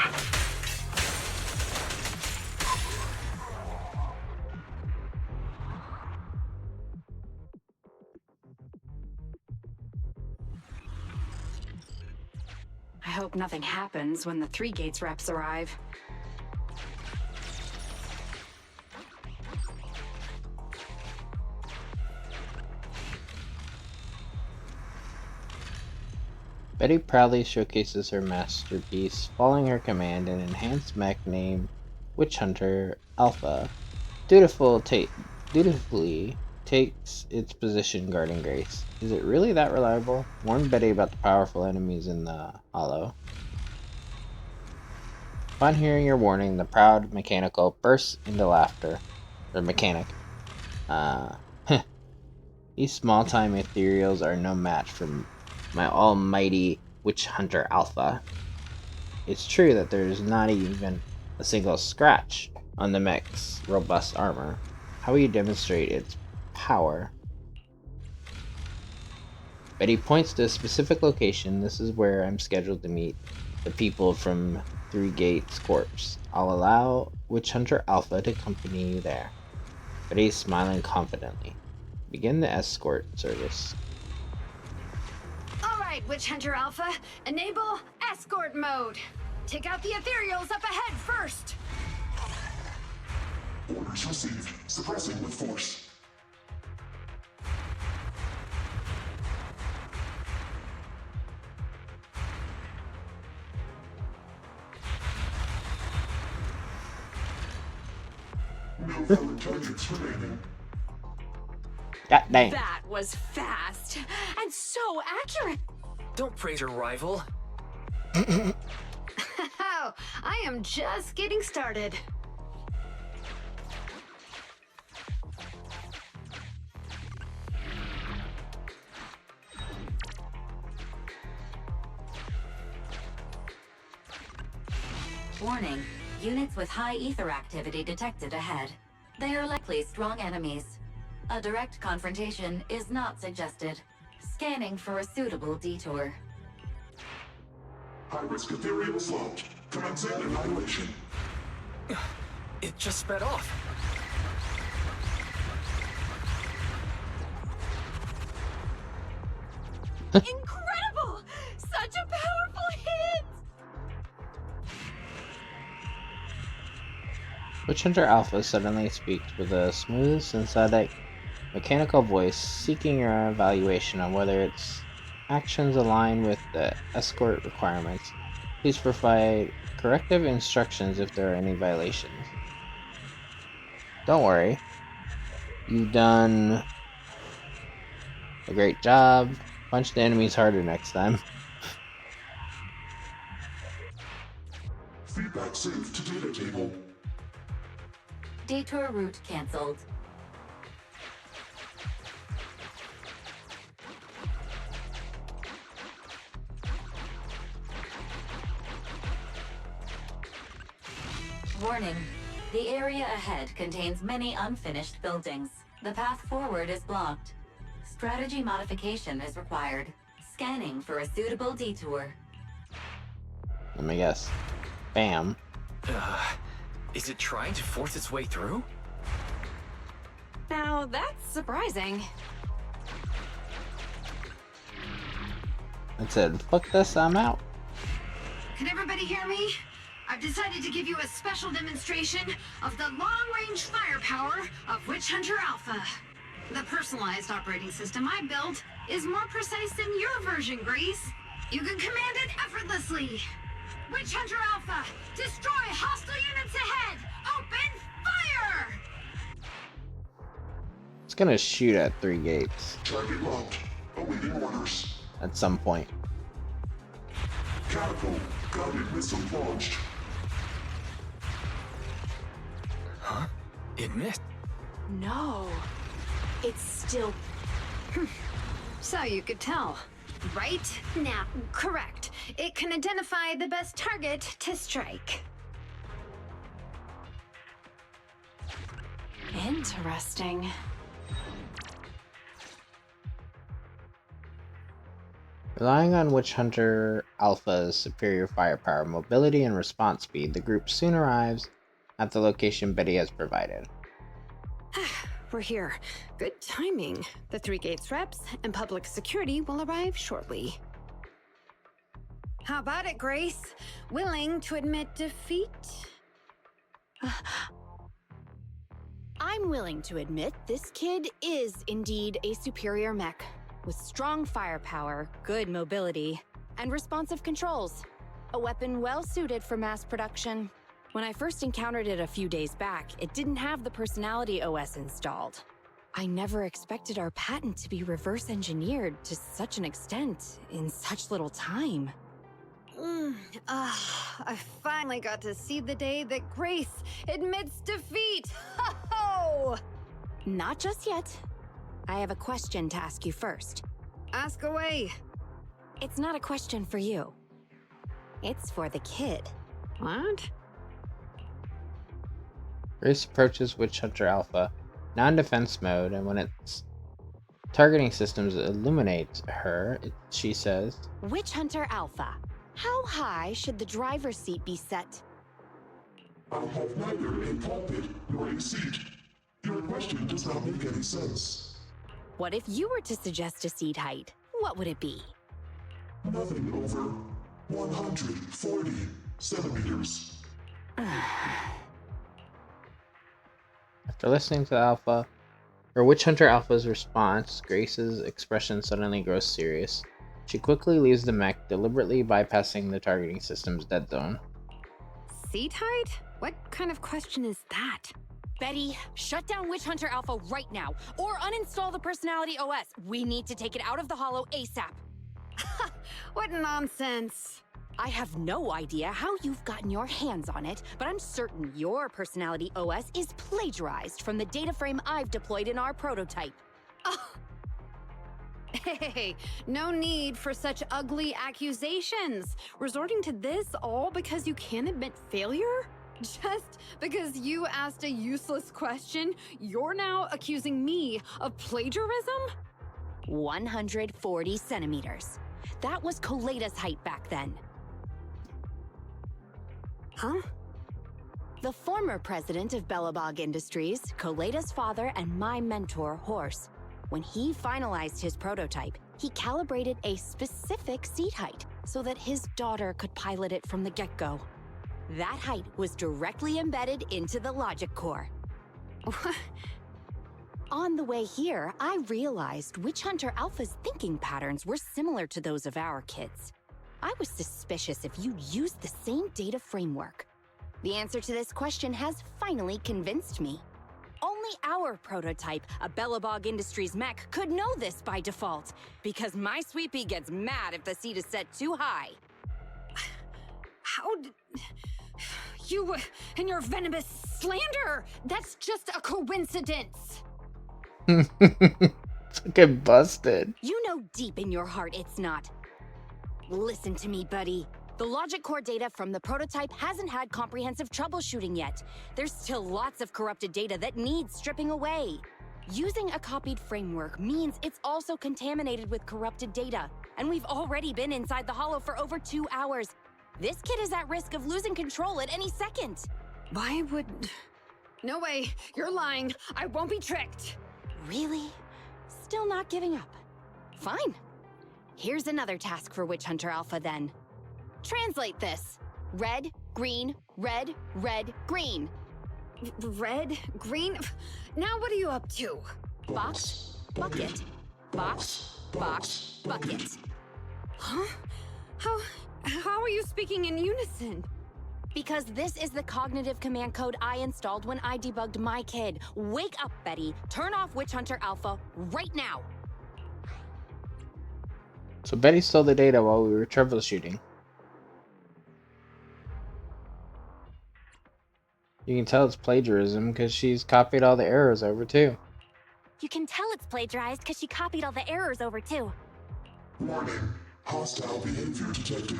I hope nothing happens when the Three Gates reps arrive. Betty proudly showcases her masterpiece, following her command, an enhanced mech named Witch Hunter Alpha dutifully takes its position guarding Grace. Is it really that reliable? Warn Betty about the powerful enemies in the hollow. Upon hearing your warning, the proud mechanical bursts into laughter. Or mechanic. These small-time ethereals are no match for my almighty Witch Hunter Alpha. It's true that there's not even a single scratch on the mech's robust armor. How will you demonstrate its power? Betty points to a specific location. This is where I'm scheduled to meet the people from Three Gates Corps. I'll allow Witch Hunter Alpha to accompany you there. Betty's smiling confidently. Begin the escort service. All right, Witch Hunter Alpha, enable escort mode. Take out the ethereals up ahead first. Orders received. Suppressing with force. No valid targets remaining. God dang. That was fast and so accurate. Don't praise your rival. Oh, I am just getting started. Warning, units with high ether activity detected ahead. They are likely strong enemies. A direct confrontation is not suggested. Scanning for a suitable detour. High-risk ethereals locked. Commencing annihilation. It just sped off. Incredible! Such a powerful hit! Witch Hunter Alpha suddenly speaks with a smooth, synthetic, mechanical voice, seeking your evaluation on whether its actions align with the escort requirements. Please provide corrective instructions if there are any violations. Don't worry. You've done a great job. Punch the enemies harder next time. Feedback saved to data table. Detour route cancelled. Warning. The area ahead contains many unfinished buildings. The path forward is blocked. Strategy modification is required. Scanning for a suitable detour. Let me guess. Bam. Is it trying to force its way through? Now that's surprising. It said, fuck this, I'm out. Can everybody hear me? I've decided to give you a special demonstration of the long-range firepower of Witch Hunter Alpha. The personalized operating system I built is more precise than your version, Grace. You can command it effortlessly. Witch Hunter Alpha, destroy hostile units ahead! Open fire! It's gonna shoot at Three Gates Target locked. Awaiting orders. at some point. Catapult. Guided missile launched. Huh? It missed. No. It's still. So you could tell, right? Now, correct. It can identify the best target to strike. Interesting. Relying on Witch Hunter Alpha's superior firepower, mobility, and response speed, the group soon arrives at the location Betty has provided. We're here. Good timing. The Three Gates reps and public security will arrive shortly. How about it, Grace? Willing to admit defeat? I'm willing to admit this kid is indeed a superior mech. With strong firepower, good mobility, and responsive controls. A weapon well suited for mass production. When I first encountered it a few days back, it didn't have the personality OS installed. I never expected our patent to be reverse engineered to such an extent in such little time. I finally got to see the day that Grace admits defeat. Ho-ho! Not just yet. I have a question to ask you first. Ask away. It's not a question for you. It's for the kid. What? Grace approaches Witch Hunter Alpha, now in defense mode, and when its targeting systems illuminate her, she says, Witch Hunter Alpha, how high should the driver's seat be set? I have neither a pulpit nor a seat. Your question does not make any sense. What if you were to suggest a seat height? What would it be? Nothing over 140 centimeters. After listening to Alpha, or Witch Hunter Alpha's response, Grace's expression suddenly grows serious. She quickly leaves the mech, deliberately bypassing the targeting system's dead zone. Seat height? What kind of question is that? Betty, shut down Witch Hunter Alpha right now, or uninstall the Personality OS. We need to take it out of the holo ASAP. What nonsense. I have no idea how you've gotten your hands on it, but I'm certain your Personality OS is plagiarized from the data frame I've deployed in our prototype. Oh. Hey, no need for such ugly accusations. Resorting to this all because you can't admit failure? Just because you asked a useless question, you're now accusing me of plagiarism? 140 centimeters. That was Coletta's height back then. Huh? The former president of Bellabog Industries, Coletta's father, and my mentor, Horse. When he finalized his prototype, he calibrated a specific seat height so that his daughter could pilot it from the get-go. That height was directly embedded into the logic core. On the way here, I realized Witch Hunter Alpha's thinking patterns were similar to those of our kids. I was suspicious if you'd used the same data framework. The answer to this question has finally convinced me. Only our prototype, a Bellabog Industries mech, could know this by default, because my sweet pea gets mad if the seat is set too high. How did... You and your venomous slander! That's just a coincidence! Fucking busted. You know deep in your heart it's not. Listen to me, buddy. The logic core data from the prototype hasn't had comprehensive troubleshooting yet. There's still lots of corrupted data that needs stripping away. Using a copied framework means it's also contaminated with corrupted data, and we've already been inside the holo for over 2 hours. This kid is at risk of losing control at any second. Why would... No way, you're lying. I won't be tricked. Really? Still not giving up? Fine. Here's another task for Witch Hunter Alpha then. Translate this. Red, green, red, red, green. Red? Green? Now what are you up to? Box, bucket. Box, box, bucket. Huh? How are you speaking in unison? Because this is the cognitive command code I installed when I debugged my kid. Wake up, Betty. Turn off Witch Hunter Alpha right now. So Betty stole the data while we were troubleshooting. You can tell it's plagiarism because she's copied all the errors over too. You can tell it's plagiarized because she copied all the errors over too. Warning. Hostile behavior detected.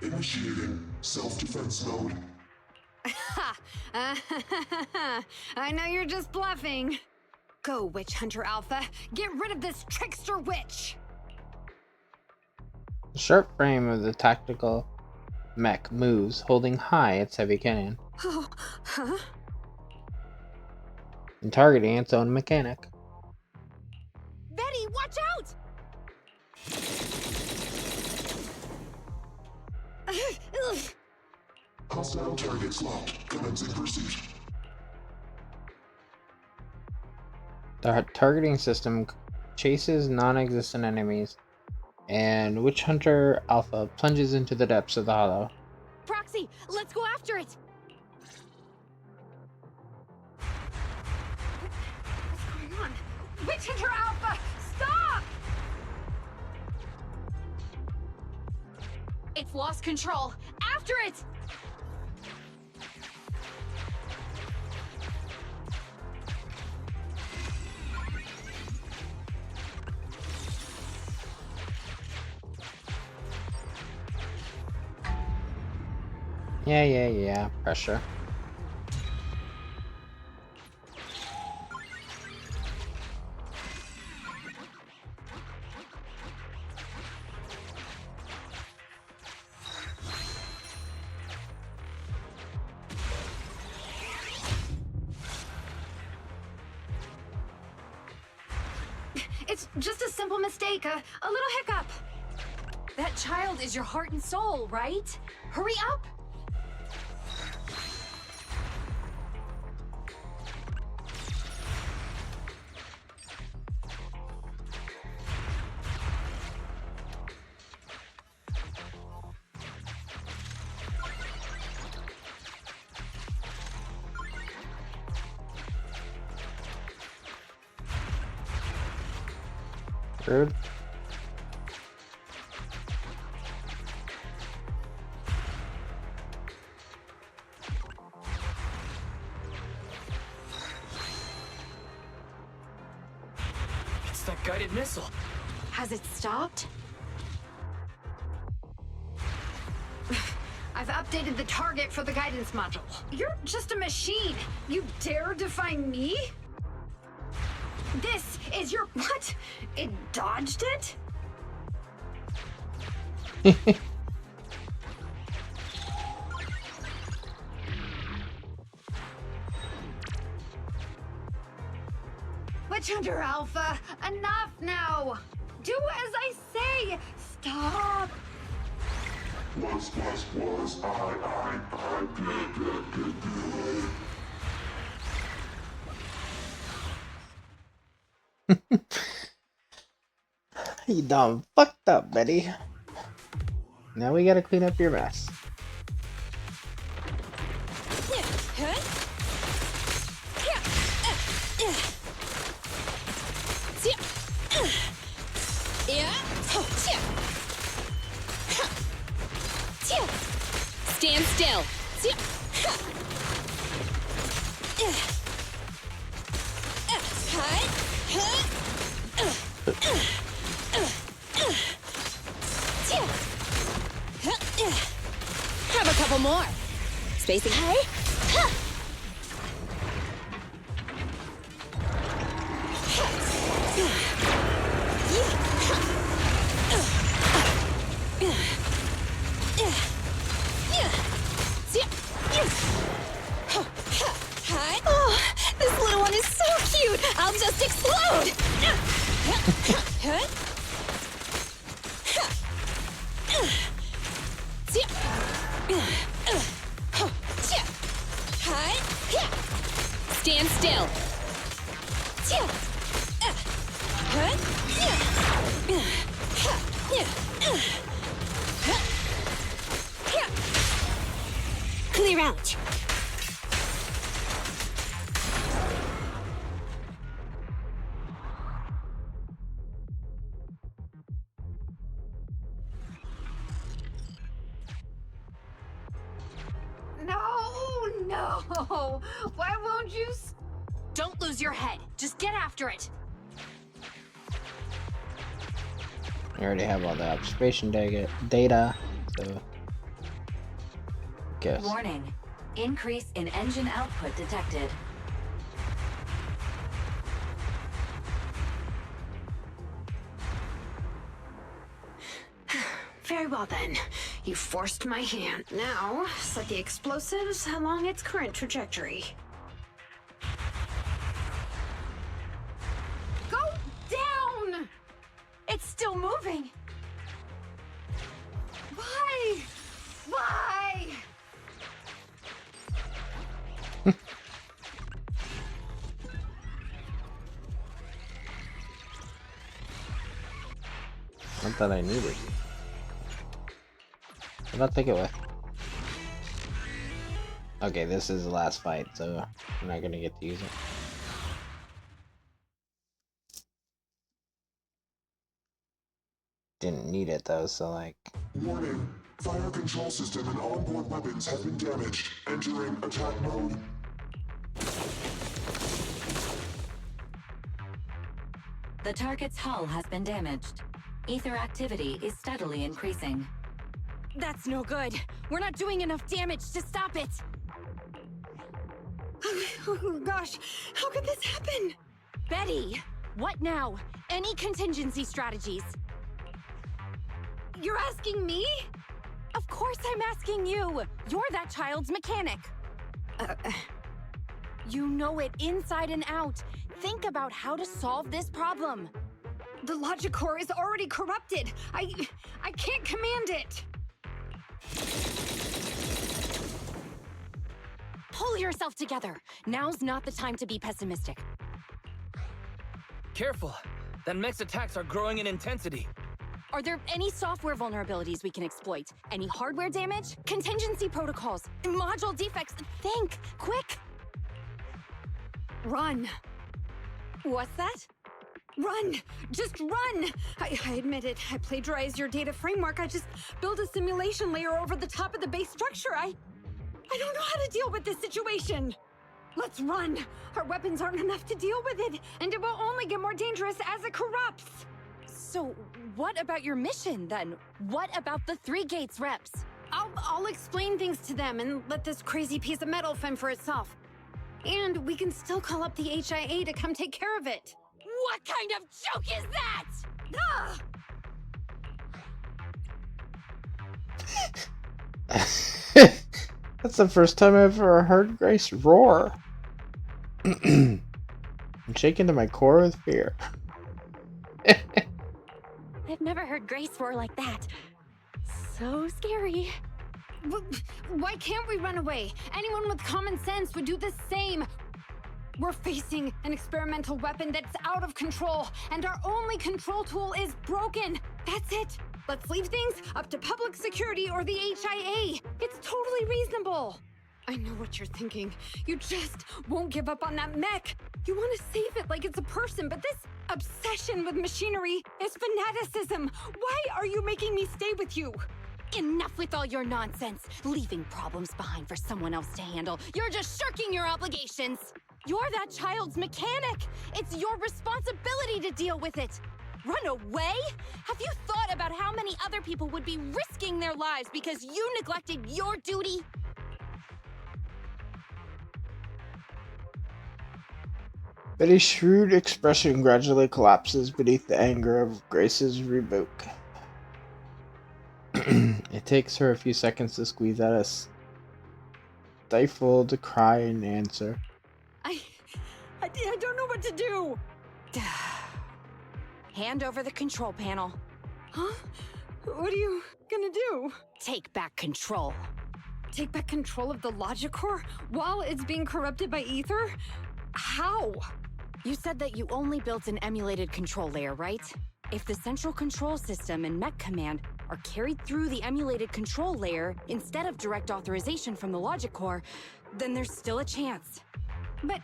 Initiating self-defense mode. I know you're just bluffing. Go, Witch Hunter Alpha. Get rid of this trickster witch. The sharp frame of the tactical mech moves, holding high its heavy cannon, Oh, huh? and targeting its own mechanic. Betty, watch out! Hostile targets locked. Commencing pursuit. The targeting system chases non-existent enemies And Witch Hunter Alpha plunges into the depths of the hollow. Proxy, let's go after it! What's going on? Witch Hunter Alpha! Stop! It's lost control! After it! Yeah. Pressure. It's just a simple mistake, a little hiccup. That child is your heart and soul, right? Hurry up! Rude. It's that guided missile. Has it stopped? I've updated the target for the guidance module. You're just a machine. You dare defy me? This is your... What? It dodged it? Witch Hunter Alpha, enough now! Do as I say! Stop! Was, I, good. You done fucked up, Betty. Now we gotta clean up your mess. Stand still. Have a couple more. Spacing high. Oh, this little one is so cute. I'll just explode. Stand still. Clear out. No! Why won't you Don't lose your head. Just get after it. We already have all the observation data, so guess. Warning. Increase in engine output detected. Very well then. You forced my hand. Now, set the explosives along its current trajectory. Go down! It's still moving. Why? Why? Not that I need it. But I'll take it with. Okay, this is the last fight, so I'm not gonna get to use it. Didn't need it though, so like... Warning. Fire control system and onboard weapons have been damaged. Entering attack mode. The target's hull has been damaged. Ether activity is steadily increasing. That's no good. We're not doing enough damage to stop it. Oh gosh, how could this happen? Betty, what now? Any contingency strategies? You're asking me? Of course I'm asking you. You're that child's mechanic. You know it inside and out. Think about how to solve this problem. The logic core is already corrupted. I can't command it. Pull yourself together. Now's not the time to be pessimistic. Careful! That mech's attacks are growing in intensity. Are there any software vulnerabilities we can exploit? Any hardware damage? Contingency protocols? Module defects? Think! Quick! Run. What's that? Run! Just run! I admit it. I plagiarized your data framework. I just built a simulation layer over the top of the base structure. I don't know how to deal with this situation. Let's run. Our weapons aren't enough to deal with it, and it will only get more dangerous as it corrupts. So, what about your mission, then? What about the 3 gates reps? I'll explain things to them and let this crazy piece of metal fend for itself. And we can still call up the HIA to come take care of it. What kind of joke is that? Ah! That's the first time I've ever heard Grace roar. I'm shaken to my core with fear. I've never heard Grace roar like that. So scary. Why can't we run away? Anyone with common sense would do the same. We're facing an experimental weapon that's out of control, and our only control tool is broken. That's it. Let's leave things up to public security or the HIA. It's totally reasonable. I know what you're thinking. You just won't give up on that mech. You want to save it like it's a person, but this obsession with machinery is fanaticism. Why are you making me stay with you? Enough with all your nonsense. Leaving problems behind for someone else to handle. You're just shirking your obligations. You're that child's mechanic. It's your responsibility to deal with it. Run away? Have you thought about how many other people would be risking their lives because you neglected your duty? Betty's shrewd expression gradually collapses beneath the anger of Grace's rebuke. It takes her a few seconds to squeeze out a stifled cry and answer. I don't know what to do. Hand over the control panel. Huh? What are you gonna do? Take back control. Take back control of the logic core while it's being corrupted by ether? How? You said that you only built an emulated control layer, right? If the central control system and mech command are carried through the emulated control layer instead of direct authorization from the logic core, then there's still a chance. But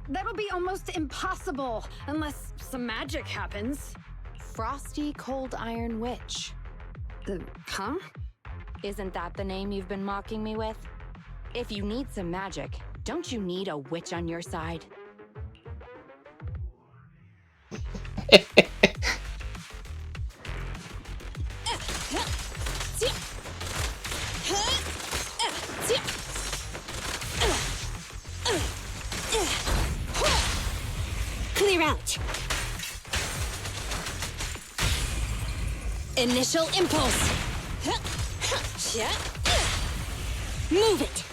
that'll be almost impossible unless some magic happens. Frosty Cold Iron Witch. Huh? Isn't that the name you've been mocking me with? If you need some magic, don't you need a witch on your side? Clear out. Initial impulse. Move it.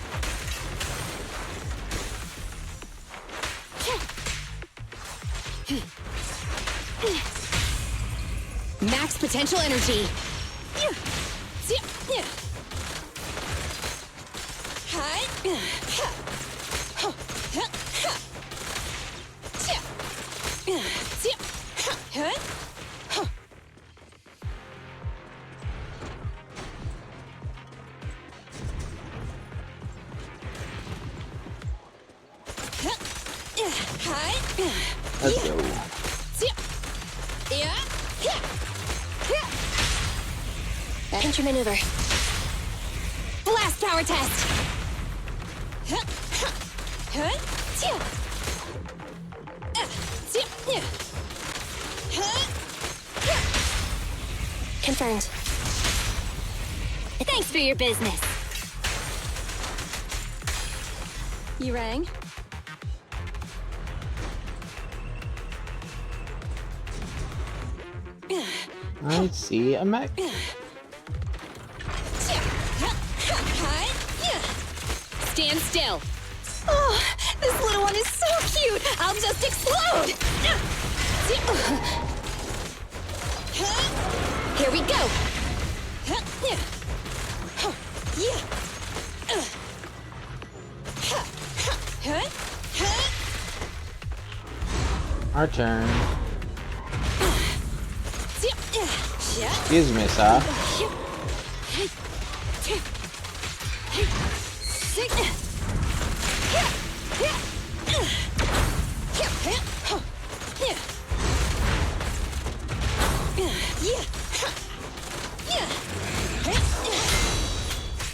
Max potential energy. Let's go. Pincher maneuver. Blast power test. Confirmed. Thanks for your business. You rang? I see a mech. Stand still. Oh, this little one is so cute. I'll just explode. Here we go. Our turn. Excuse me, sir.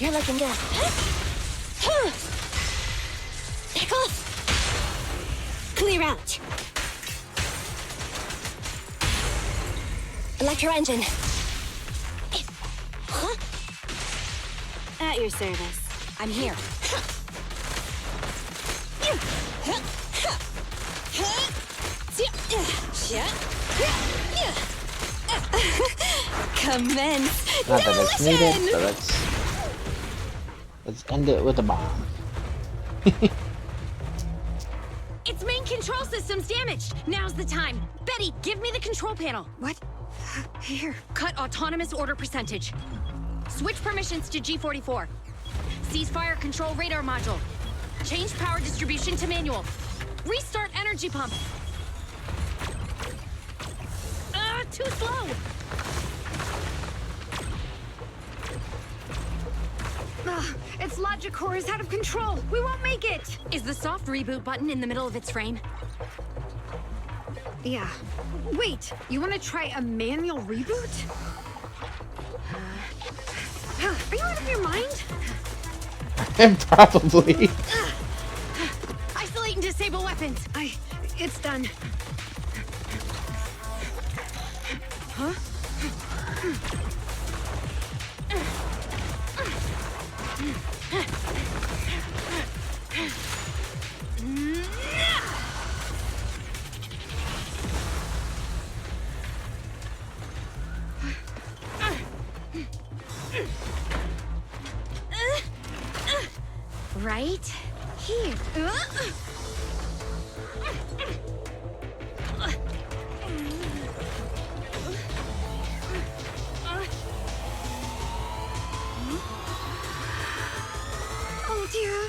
You're looking good. Back off. Clear out. Electro engine. Huh? At your service. I'm here. Commence. Not that it's needed, but let's end it with a bomb. Its main control system's damaged. Now's the time. Betty, give me the control panel. What? Here. Cut autonomous order percentage. Switch permissions to G44. Cease fire control radar module. Change power distribution to manual. Restart energy pump. Too slow. Its logic core is out of control. We won't make it. Is the soft reboot button in the middle of its frame? Yeah. Wait, you want to try a manual reboot? Are you out of your mind? Probably. Isolate and disable weapons. It's done. Huh? Right here. Oh dear.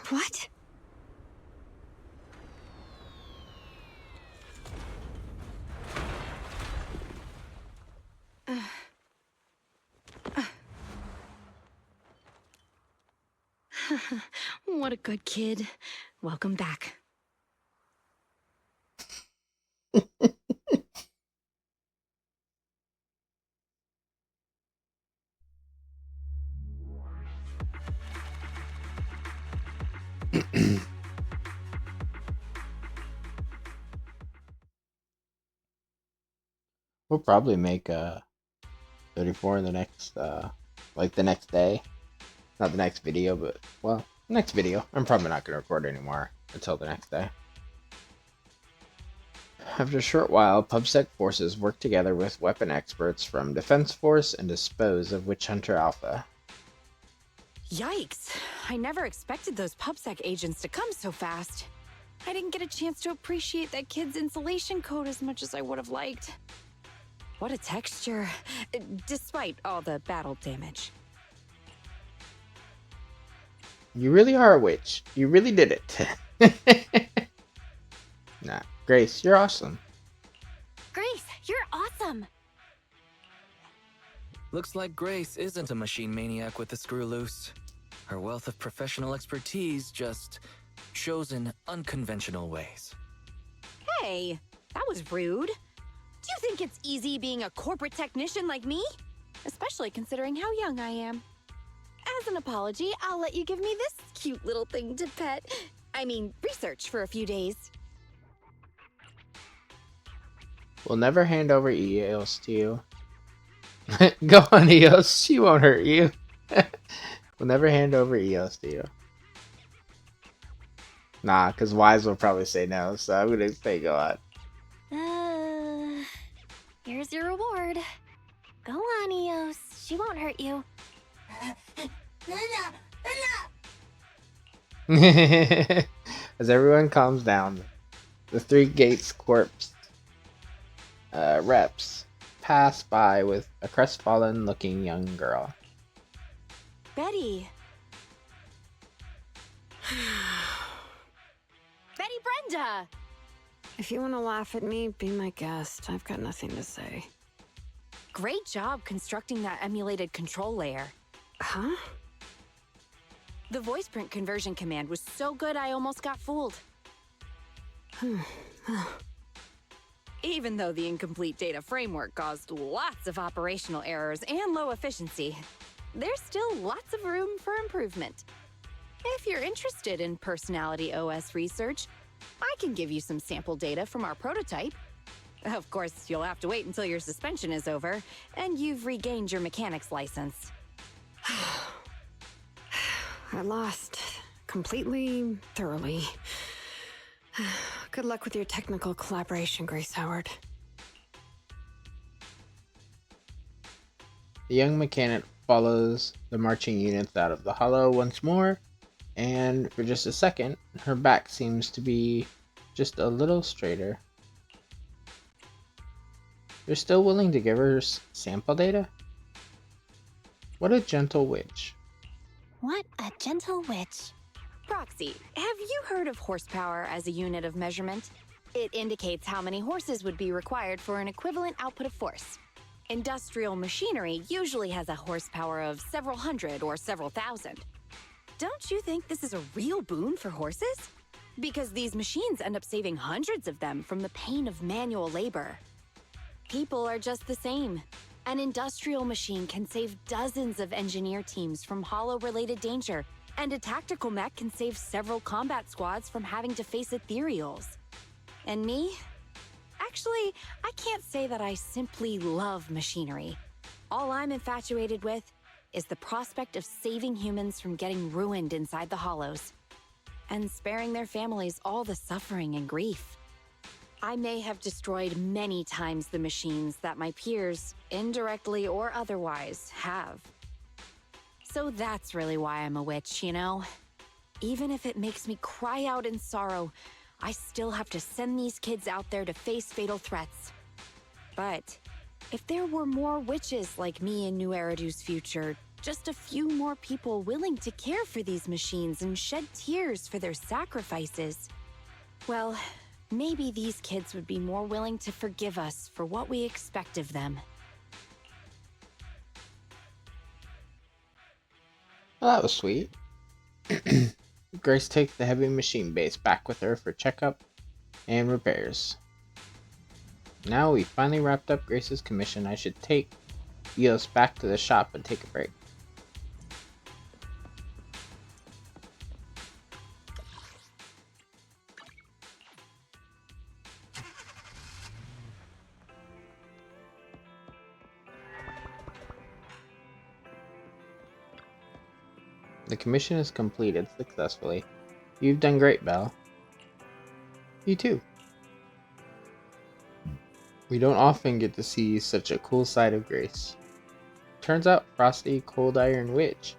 What? What a good kid. Welcome back. We'll probably make 34 in the next, like the next day. Not the next video, but, well, next video. I'm probably not going to record anymore until the next day. After a short while, PubSec forces work together with weapon experts from Defense Force and dispose of Witch Hunter Alpha. Yikes. I never expected those PubSec agents to come so fast. I didn't get a chance to appreciate that kid's insulation coat as much as I would have liked. What a texture, despite all the battle damage. You really are a witch. You really did it. Nah, Grace, you're awesome. Grace, you're awesome. Looks like Grace isn't a machine maniac with the screw loose. Her wealth of professional expertise just shows in unconventional ways. Hey, that was rude. Do you think it's easy being a corporate technician like me? Especially considering how young I am. As an apology, I'll let you give me this cute little thing to pet. I mean, research for a few days. We'll never hand over EOS to you. Go on, EOS. She won't hurt you. We'll never hand over EOS to you. Nah, because Wise will probably say no, so I'm gonna say go on. Here's your reward. Go on, Eos. She won't hurt you. As everyone calms down, the three Gates corpse reps pass by with a crestfallen looking young girl. Betty. Betty Brenda! If you want to laugh at me, be my guest. I've got nothing to say. Great job constructing that emulated control layer. Huh? The voice print conversion command was so good I almost got fooled. Even though the incomplete data framework caused lots of operational errors and low efficiency, there's still lots of room for improvement. If you're interested in Personality OS research, I can give you some sample data from our prototype. Of course, you'll have to wait until your suspension is over and you've regained your mechanics license. I lost. Completely, thoroughly. Good luck with your technical collaboration, Grace Howard. The young mechanic follows the marching units out of the hollow once more, and for just a second, her back seems to be just a little straighter. You're still willing to give her sample data? What a gentle witch. What a gentle witch. Proxy, have you heard of horsepower as a unit of measurement? It indicates how many horses would be required for an equivalent output of force. Industrial machinery usually has a horsepower of several hundred or several thousand. Don't you think this is a real boon for horses? Because these machines end up saving hundreds of them from the pain of manual labor. People are just the same. An industrial machine can save dozens of engineer teams from hollow-related danger, and a tactical mech can save several combat squads from having to face ethereals. And me? Actually, I can't say that I simply love machinery. All I'm infatuated with is the prospect of saving humans from getting ruined inside the hollows, and sparing their families all the suffering and grief. I may have destroyed many times the machines that my peers, indirectly or otherwise, have. So that's really why I'm a witch, you know? Even if it makes me cry out in sorrow, I still have to send these kids out there to face fatal threats. But if there were more witches like me in New Eridu's future, just a few more people willing to care for these machines and shed tears for their sacrifices, well, maybe these kids would be more willing to forgive us for what we expect of them. Well, that was sweet. Grace takes the heavy machine base back with her for checkup and repairs. Now we finally wrapped up Grace's commission, I should take Eos back to the shop and take a break. The commission is completed successfully. You've done great, Belle. You too. We don't often get to see such a cool side of Grace. Turns out Frosty Cold Iron Witch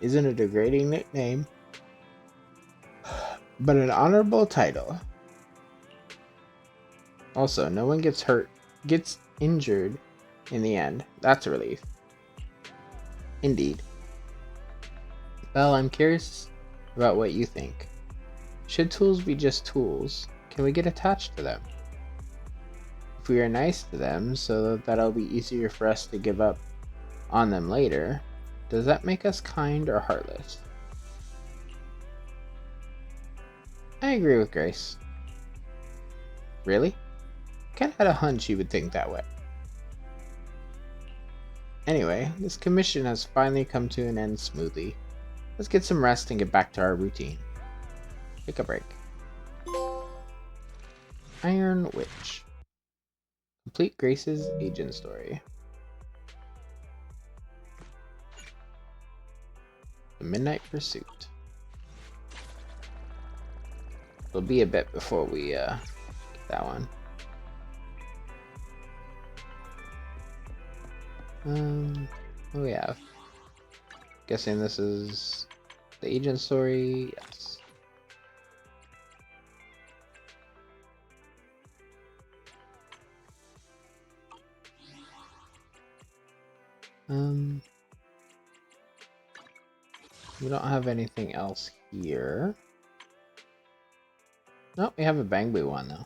isn't a degrading nickname, but an honorable title. Also, no one gets injured in the end. That's a relief. Indeed. Well, I'm curious about what you think. Should tools be just tools? Can we get attached to them? If we are nice to them, so that'll be easier for us to give up on them later, does that make us kind or heartless? I agree with Grace. Really? Ken had a hunch you would think that way. Anyway, this commission has finally come to an end smoothly. Let's get some rest and get back to our routine. Take a break. Iron Witch. Complete Grace's agent story. The Midnight Pursuit. It'll be a bit before we get that one. What do we have? Guessing this is the agent story. Yes. We don't have anything else here. Nope, we have a Bangby one though.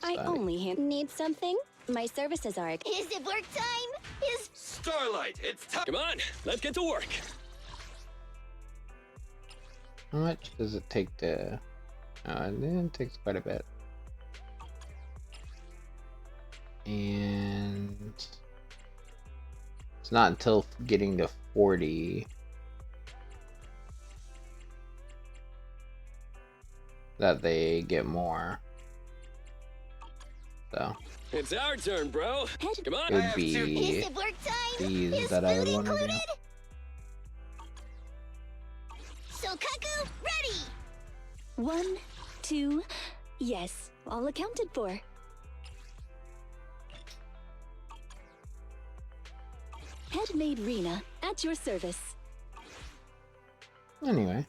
I only need something. My services are. Is it work time? Is Starlight, it's time. Come on, let's get to work. How much does it take to... it takes quite a bit. And... it's not until getting to 40 that they get more. So... it's our turn, bro. Come on. it would be it work time? these that I would want to do. So Kaku, ready! 1, 2, yes, all accounted for. Headmaid Rena, at your service. Anyway.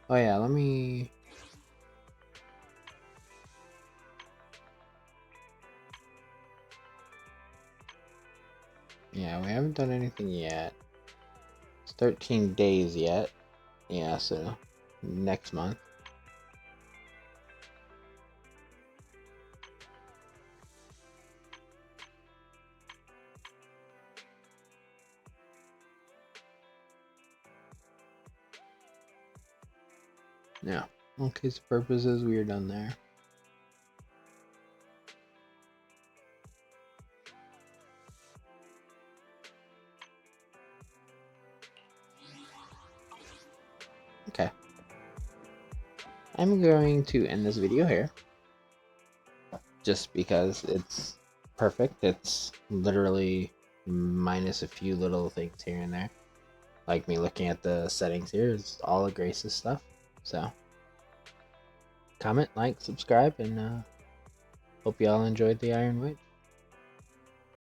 Oh yeah, let me... yeah, we haven't done anything yet. It's 13 days yet. Yeah, so next month. Yeah, all case purposes, we are done there. Okay. I'm going to end this video here. Just because it's perfect. It's literally minus a few little things here and there. Like me looking at the settings here is all of Grace's stuff. So, comment, like, subscribe, and hope you all enjoyed the Iron Witch.